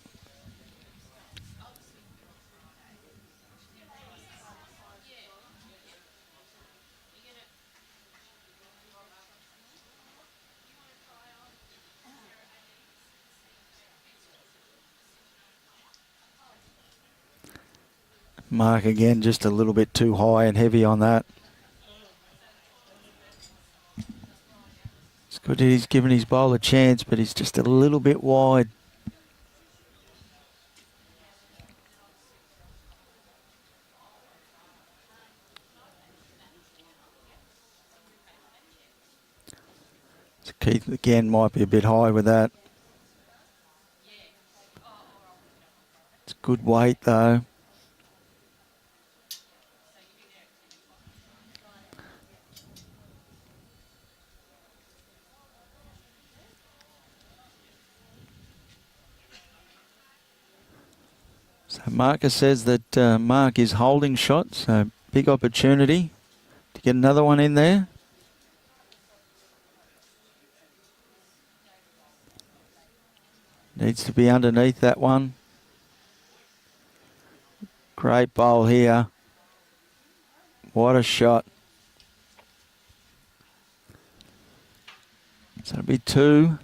[SPEAKER 1] Mark again, just a little bit too high and heavy on that. It's good that he's given his bowl a chance, but he's just a little bit wide. So Keith again might be a bit high with that. It's good weight though. So Marcus says that Mark is holding shots, so big opportunity to get another one in there. Needs to be underneath that one. Great bowl here. What a shot. So it'll be 2.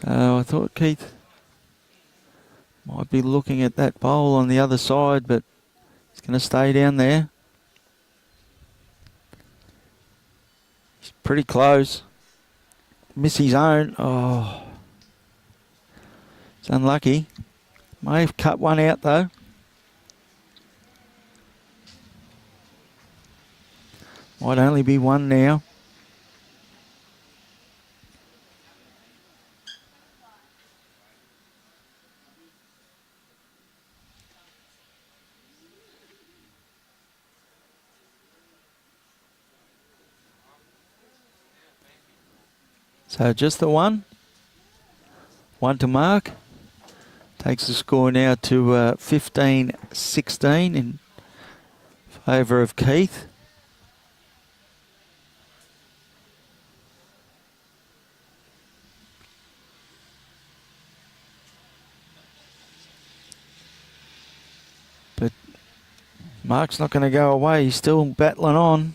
[SPEAKER 1] So I thought Keith might be looking at that bowl on the other side, but he's going to stay down there. He's pretty close. Miss his own. Oh. It's unlucky. May have cut one out though. Might only be one now. So just the one. One to Mark. Takes the score now to 15-16 in favour of Keith. But Mark's not going to go away. He's still battling on.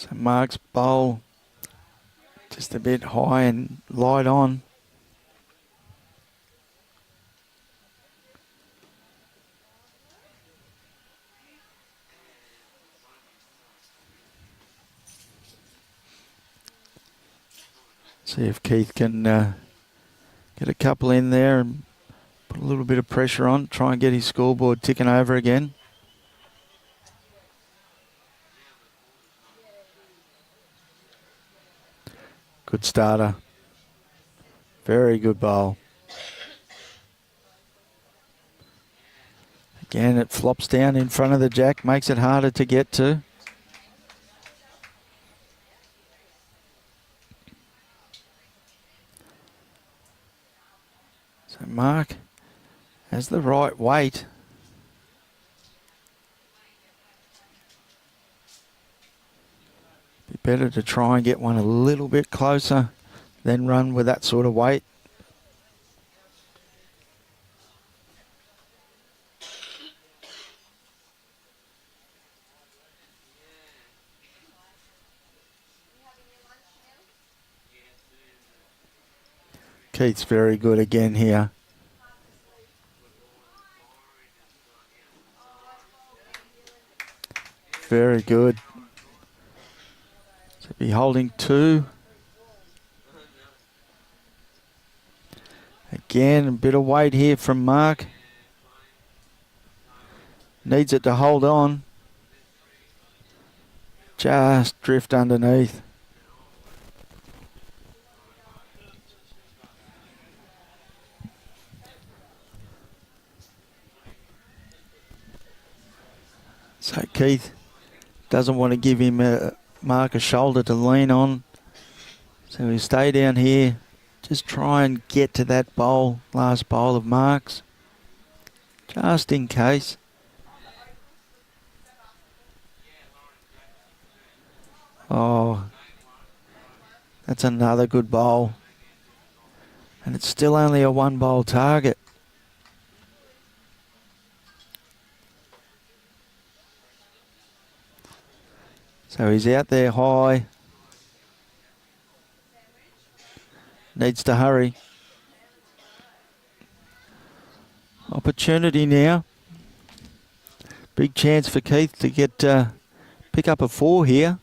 [SPEAKER 1] So Mark's bowl just a bit high and light on. See if Keith can get a couple in there and put a little bit of pressure on, try and get his scoreboard ticking over again. Good starter. Very good bowl. Again, it flops down in front of the jack, makes it harder to get to. So Mark has the right weight. Be better to try and get one a little bit closer than run with that sort of weight. Keith's very good again here. Very good. So be holding 2. Again, a bit of weight here from Mark. Needs it to hold on. Just drift underneath. So Keith doesn't want to give him Mark a shoulder to lean on. So he'll stay down here. Just try and get to that bowl, last bowl of Mark's. Just in case. Oh, that's another good bowl. And it's still only a 1-bowl target. So he's out there high. Needs to hurry. Opportunity now. Big chance for Keith to get pick up a 4 here.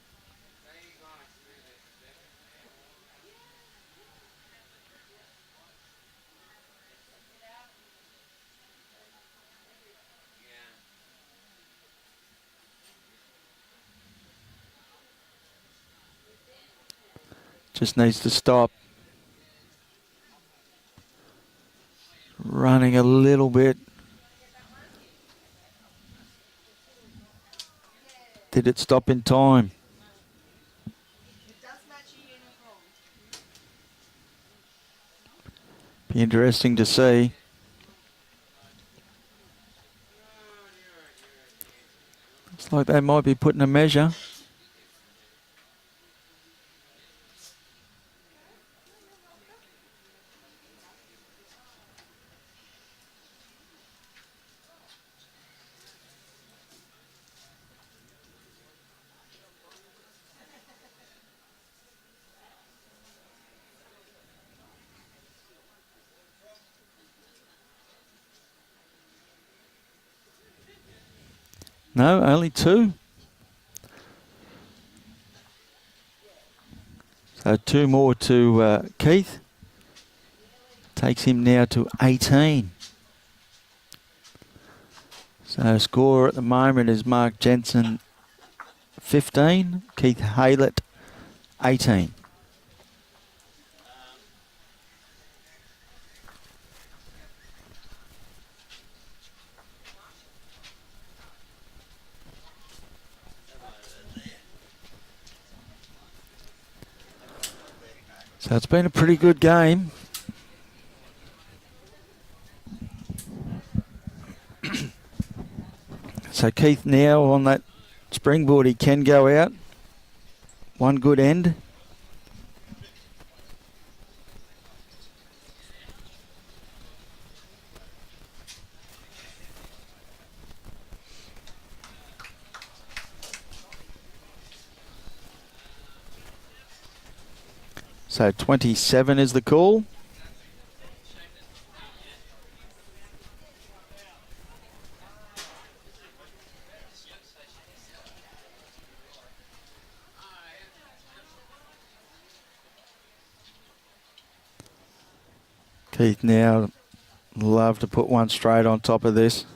[SPEAKER 1] Just needs to stop. Running a little bit. Did it stop in time? Be interesting to see. Looks like they might be putting a measure. No, only 2. So 2 more to Keith. Takes him now to 18. So score at the moment is Mark Jensen 15, Keith Haylett 18. So it's been a pretty good game. So Keith now on that springboard, he can go out. One good end. So 27 is the call. Keith now love to put one straight on top of this.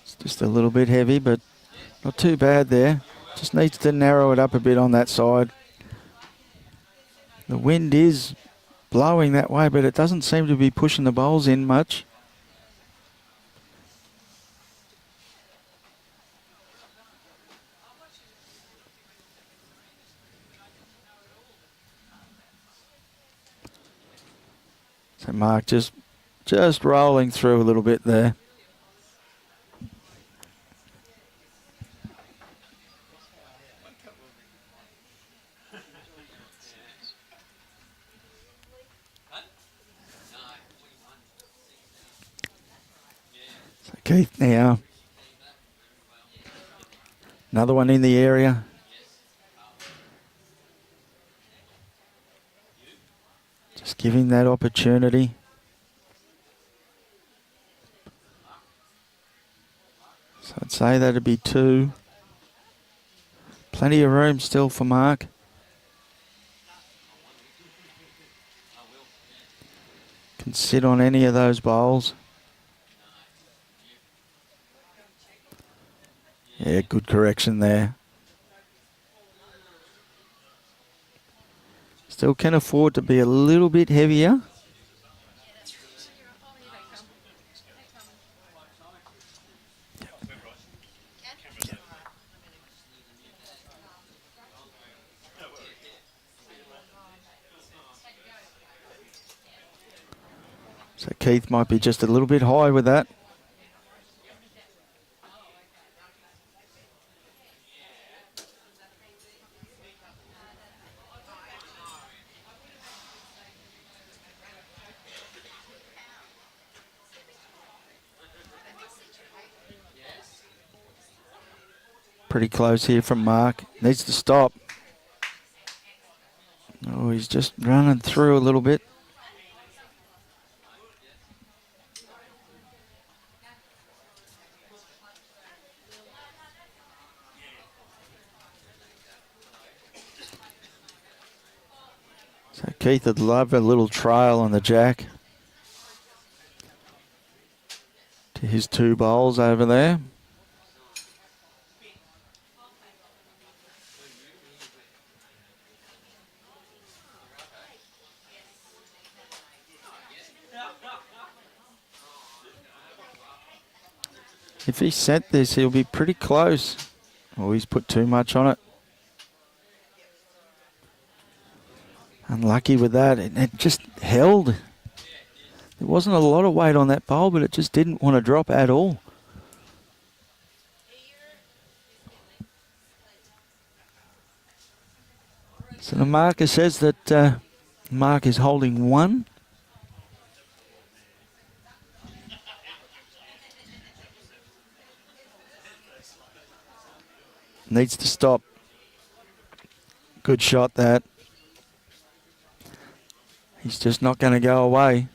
[SPEAKER 1] It's just a little bit heavy, but not too bad there. Just needs to narrow it up a bit on that side. The wind is blowing that way, but it doesn't seem to be pushing the bowls in much. So Mark just rolling through a little bit there. So Keith now. Another one in the area. Just giving that opportunity. So I'd say that'd be 2. Plenty of room still for Mark. Can sit on any of those bowls. Yeah, good correction there. Still can afford to be a little bit heavier. So Keith might be just a little bit high with that. Pretty close here from Mark. Needs to stop. Oh, he's just running through a little bit. So Keith would love a little trail on the jack to his 2 bowls over there. If he set this, he'll be pretty close. Oh, he's put too much on it. Unlucky with that. It just held. There wasn't a lot of weight on that bowl, but it just didn't want to drop at all. So the marker says that Mark is holding 1. Needs to stop. Good shot that. He's just not going to go away.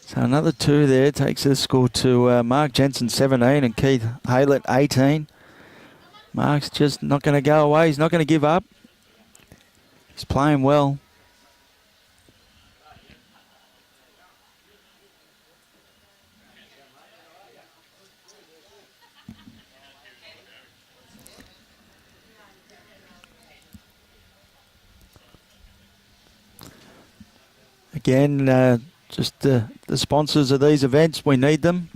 [SPEAKER 1] So another 2 there takes the score to Mark Jensen 17 and Keith Haylett 18. Mark's just not going to go away. He's not going to give up. He's playing well. Again, just the sponsors of these events, we need them.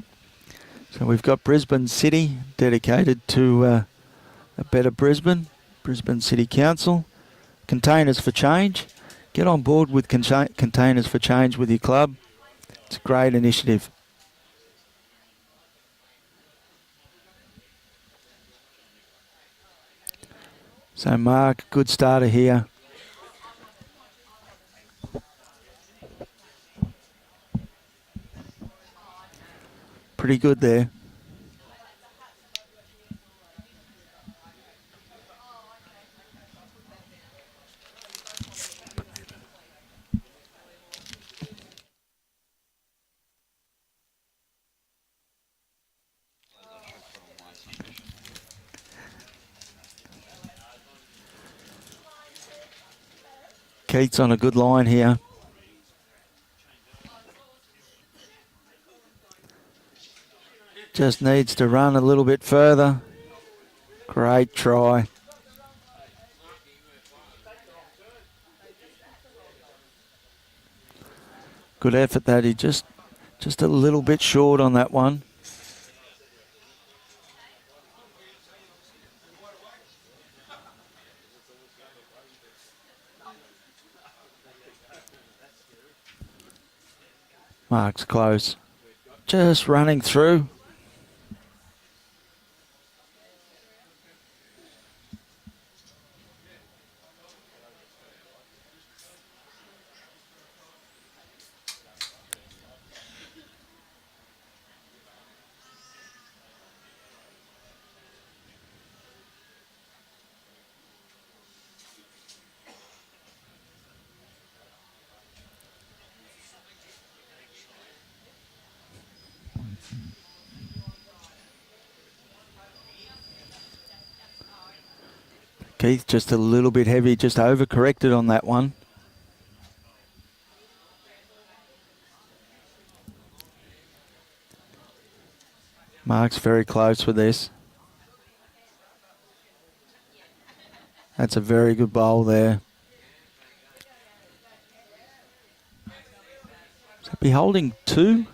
[SPEAKER 1] So we've got Brisbane City dedicated to a better Brisbane City Council. Containers for Change. Get on board with Containers for Change with your club. It's a great initiative. So Mark, good starter here. Pretty good there. Keith's on a good line here. Just needs to run a little bit further. Great try. Good effort that he just a little bit short on that one. Mark's close. Just running through. Keith just a little bit heavy, just overcorrected on that one. Mark's very close with this. That's a very good bowl there. So be holding 2.
[SPEAKER 2] Okay,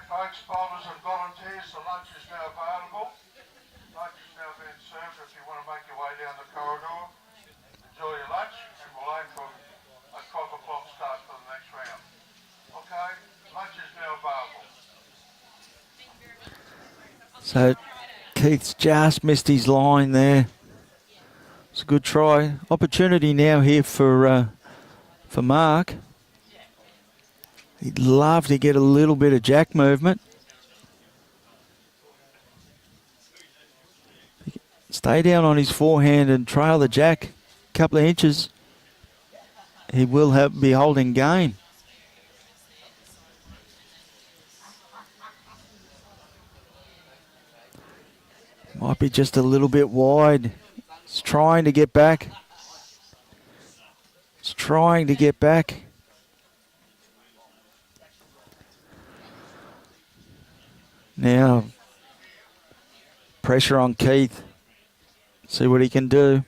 [SPEAKER 2] folks, bowlers and volunteers, the lunch is now available. Lunch is now being served if you want to make your way down the corridor. Enjoy your lunch, and we'll aim for a 12 o'clock start for the next round. Okay, lunch is now available.
[SPEAKER 1] So Keith's just missed his line there. It's a good try. Opportunity now here for Mark. He'd love to get a little bit of jack movement. Stay down on his forehand and trail the jack a couple of inches. He will be holding game. Might be just a little bit wide. He's trying to get back. He's trying to get back. Now, pressure on Keith. See what he can do.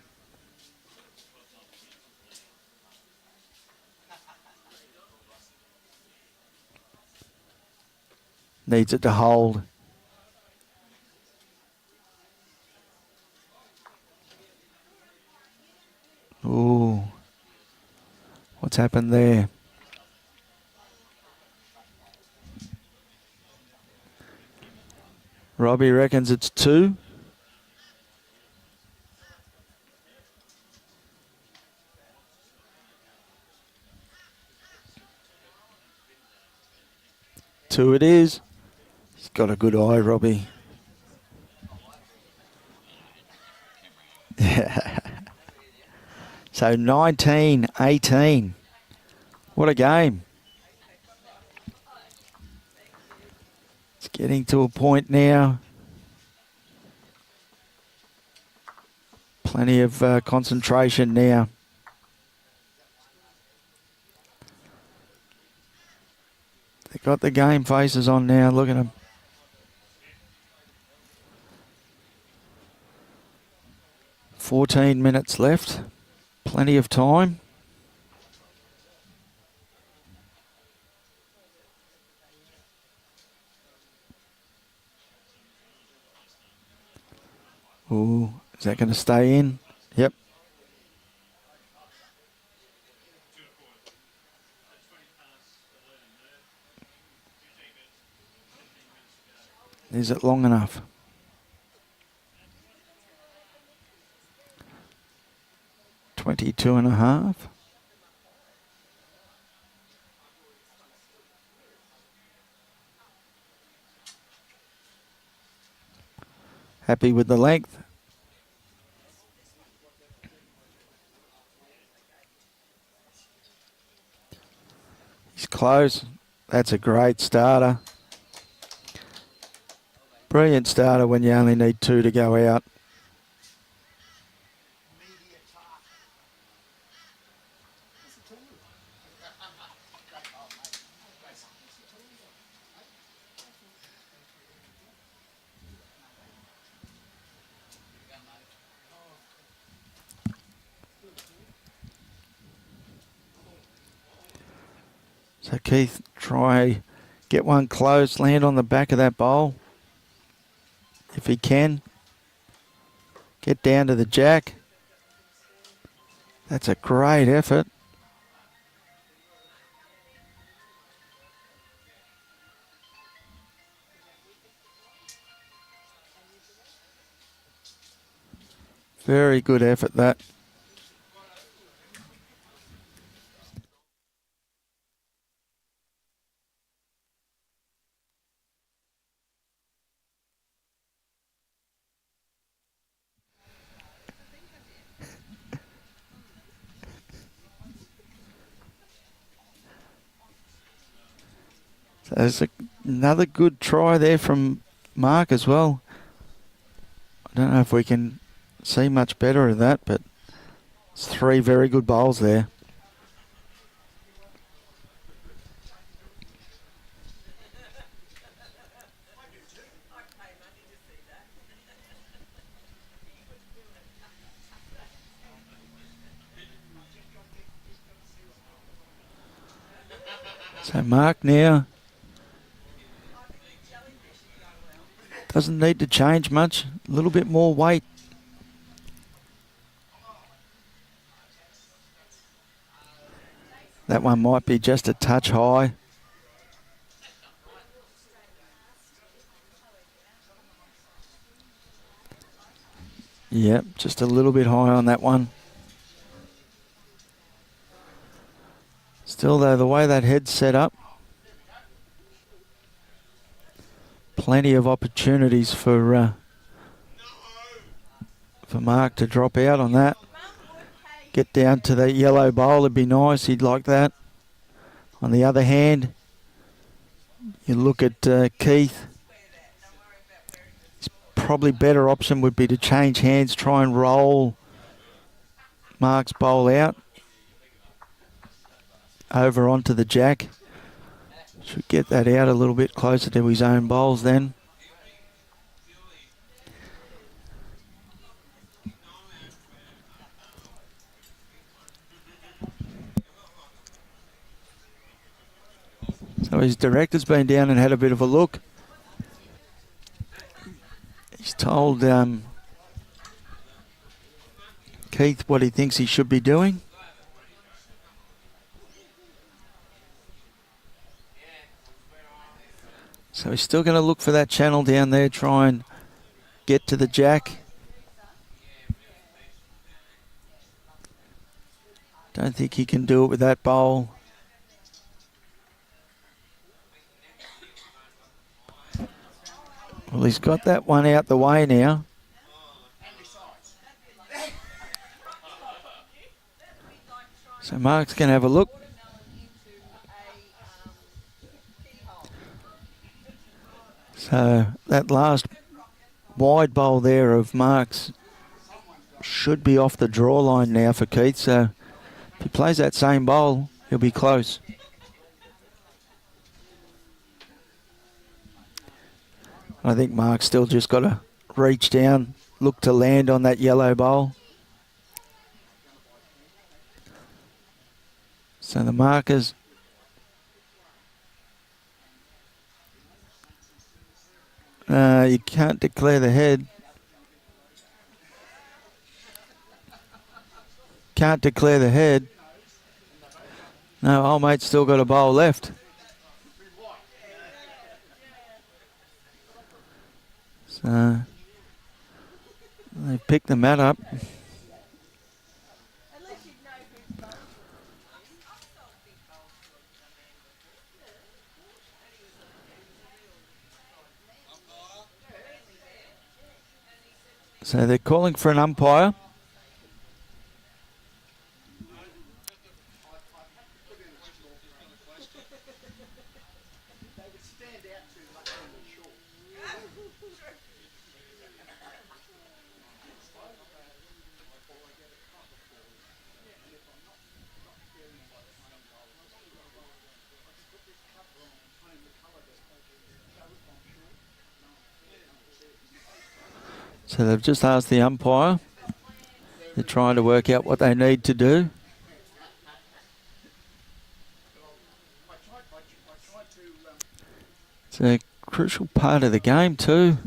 [SPEAKER 1] Needs it to hold. Ooh. What's happened there? Robbie reckons it's 2. Two it is. He's got a good eye, Robbie. So 19-18. What a game. It's getting to a point now. Plenty of concentration now. They got the game faces on now. Look at them. $14 minutes left. Plenty of time. Ooh, is that going to stay in? Yep. Is it long enough? 22 and a half. Happy with the length. He's close. That's a great starter. Brilliant starter when you only need 2 to go out. So Keith, try get one close, land on the back of that bowl. If he can. Get down to the jack. That's a great effort. Very good effort, that. So there's another good try there from Mark as well. I don't know if we can see much better of that, but it's 3 very good bowls there. So Mark now doesn't need to change much. A little bit more weight. That one might be just a touch high. Yep, just a little bit high on that one. Still though, the way that head's set up, plenty of opportunities for Mark to drop out on that. Get down to that yellow bowl, it'd be nice, he'd like that. On the other hand, you look at Keith, his probably better option would be to change hands, try and roll Mark's bowl out over onto the jack. Should get that out a little bit closer to his own bowls then. So his director's been down and had a bit of a look. He's told Keith what he thinks he should be doing. So he's still going to look for that channel down there, try and get to the jack. Don't think he can do it with that bowl. Well, he's got that one out the way now. So Mark's going to have a look. So that last wide bowl there of Mark's should be off the draw line now for Keith. So if he plays that same bowl, he'll be close. I think Mark's still just got to reach down, look to land on that yellow bowl. So the markers. You can't declare the head. Can't declare the head. No, old mate's still got a bowl left. So they picked the mat up. So they're calling for an umpire. So they've just asked the umpire. They're trying to work out what they need to do. It's a crucial part of the game too.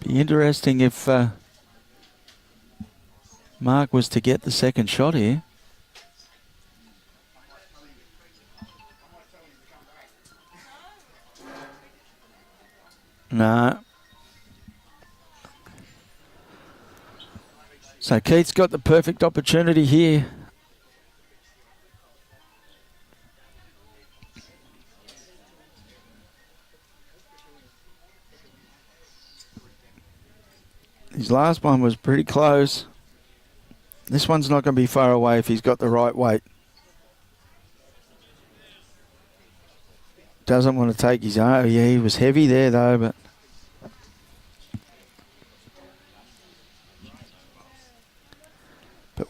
[SPEAKER 1] Be interesting if Mark was to get the second shot here. No. So Keith's got the perfect opportunity here. His last one was pretty close. This one's not going to be far away if he's got the right weight. Doesn't want to take his own. Yeah, he was heavy there though, but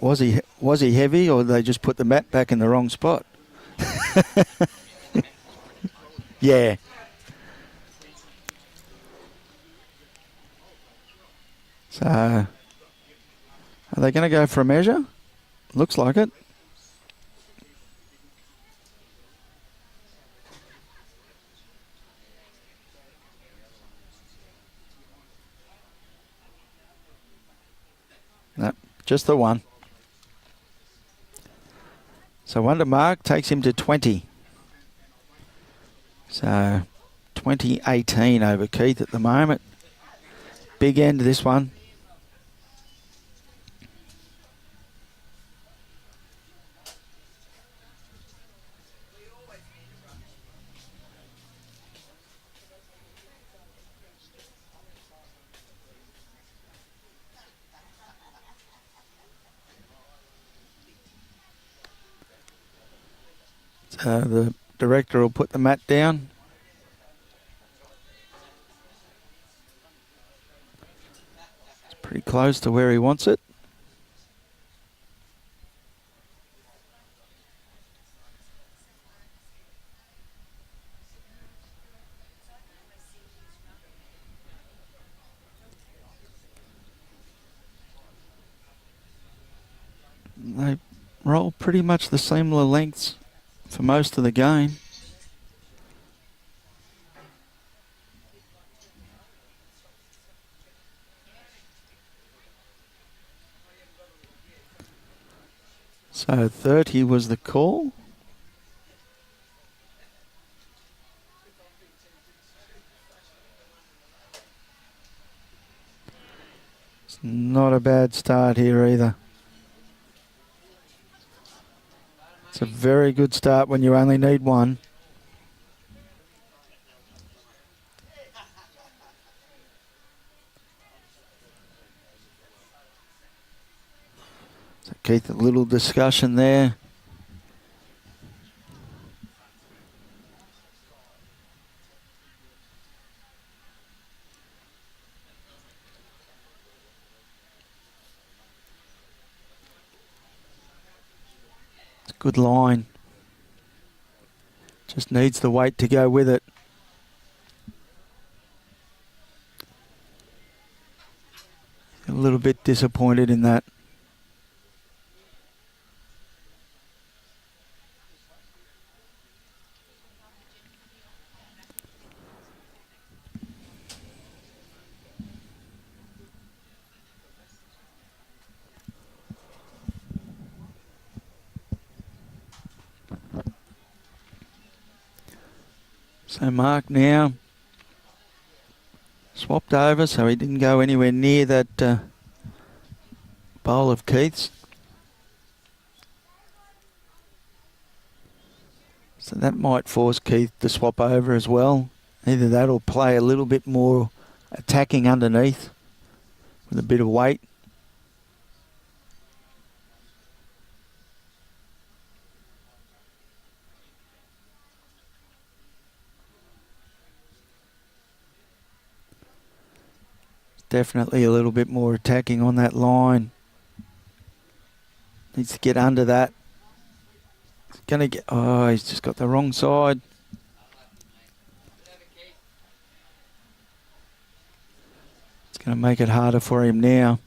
[SPEAKER 1] was he heavy, or did they just put the mat back in the wrong spot? Yeah. So, are they going to go for a measure? Looks like it. No, just the one. So 1 to Mark takes him to 20. So 20-18 over Keith at the moment. Big end this one. The director will put the mat down. It's pretty close to where he wants it. They roll pretty much the similar lengths for most of the game. So 30 was the call. It's not a bad start here either. It's a very good start when you only need one. So Keith, a little discussion there. Good line. Just needs the weight to go with it. A little bit disappointed in that. So Mark now swapped over, so he didn't go anywhere near that bowl of Keith's. So that might force Keith to swap over as well. Either that or play a little bit more attacking underneath with a bit of weight. Definitely a little bit more attacking on that line. Needs to get under that. He's going to get... Oh, he's just got the wrong side. It's going to make it harder for him now.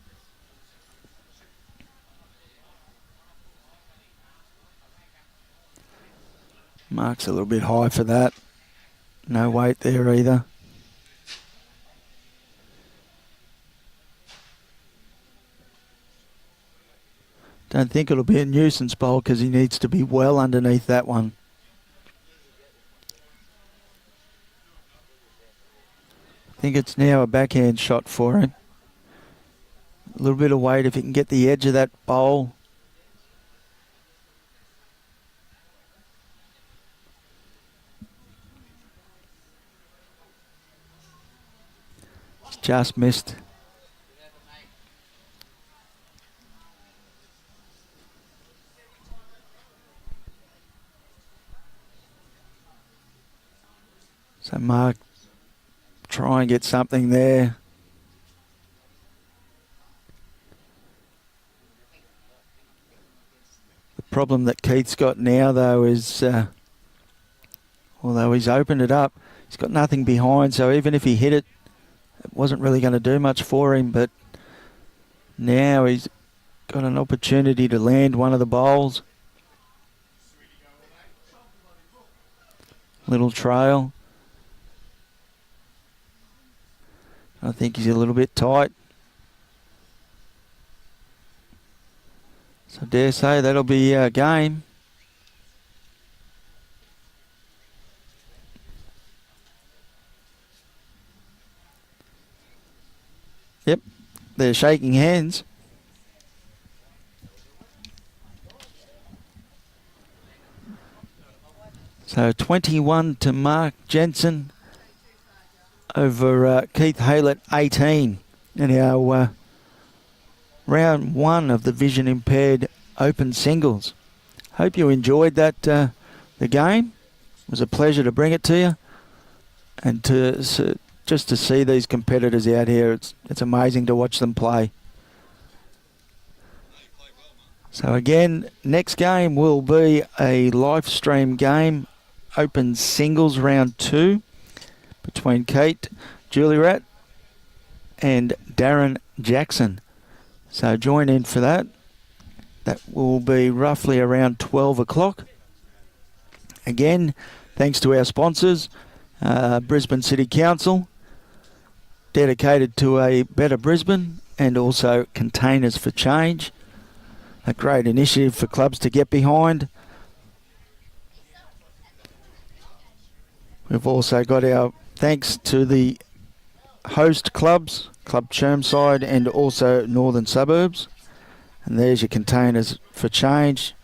[SPEAKER 1] Mark's a little bit high for that. No weight there either. Don't think it'll be a nuisance bowl because he needs to be well underneath that one. I think it's now a backhand shot for him. A little bit of weight if he can get the edge of that bowl. He's just missed. So Mark, try and get something there. The problem that Keith's got now, though, is although he's opened it up, he's got nothing behind. So even if he hit it, it wasn't really going to do much for him. But now he's got an opportunity to land one of the bowls. Little trail. I think he's a little bit tight. So I dare say that'll be a game. Yep, they're shaking hands. So 21 to Mark Jensen over Keith Haylett, 18. In our round one of the Vision Impaired Open Singles. Hope you enjoyed that the game. It was a pleasure to bring it to you. And just to see these competitors out here, it's amazing to watch them play. So again, next game will be a live stream game, Open Singles round 2. Between Kate Juliet and Darren Jackson. So join in for that. That will be roughly around 12 o'clock. Again, thanks to our sponsors, Brisbane City Council, dedicated to a better Brisbane, and also Containers for Change. A great initiative for clubs to get behind. We've also got our thanks to the host clubs, Club Chermside and also Northern Suburbs. And there's your Containers for Change.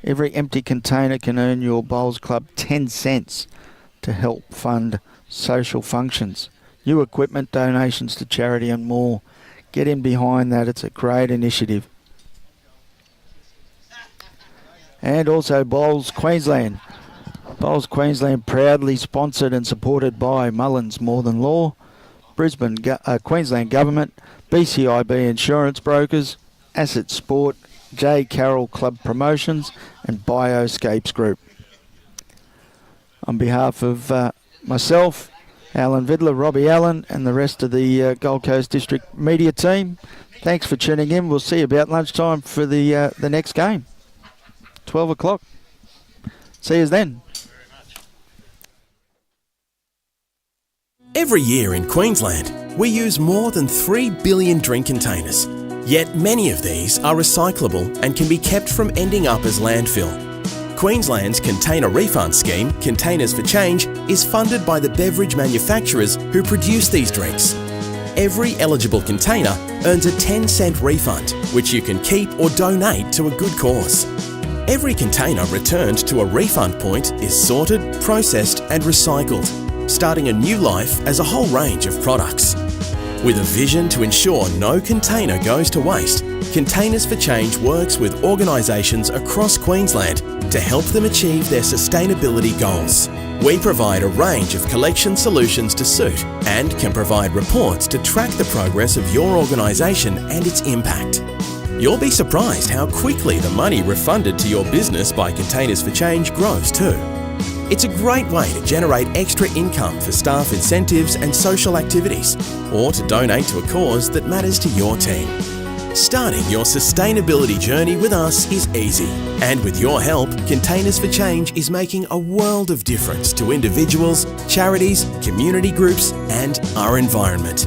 [SPEAKER 1] Every empty container can earn your Bowls Club 10 cents to help fund social functions, new equipment, donations to charity and more. Get in behind that. It's a great initiative. And also Bowls Queensland. Bowls Queensland proudly sponsored and supported by Mullins More Than Law, Brisbane Queensland Government, BCIB Insurance Brokers, Asset Sport, J. Carroll Club Promotions and Bioscapes Group. On behalf of myself, Alan Vidler, Robbie Allen and the rest of the Gold Coast District Media team, thanks for tuning in. We'll see you about lunchtime for the next game, 12 o'clock. See you then.
[SPEAKER 4] Every year in Queensland, we use more than 3 billion drink containers. Yet many of these are recyclable and can be kept from ending up as landfill. Queensland's container refund scheme, Containers for Change, is funded by the beverage manufacturers who produce these drinks. Every eligible container earns a 10-cent refund, which you can keep or donate to a good cause. Every container returned to a refund point is sorted, processed and recycled. starting a new life as a whole range of products. With a vision to ensure no container goes to waste, Containers for Change works with organisations across Queensland to help them achieve their sustainability goals. We provide a range of collection solutions to suit and can provide reports to track the progress of your organisation and its impact. You'll be surprised how quickly the money refunded to your business by Containers for Change grows too. It's a great way to generate extra income for staff incentives and social activities, or to donate to a cause that matters to your team. Starting your sustainability journey with us is easy, and with your help, Containers for Change is making a world of difference to individuals, charities, community groups, and our environment.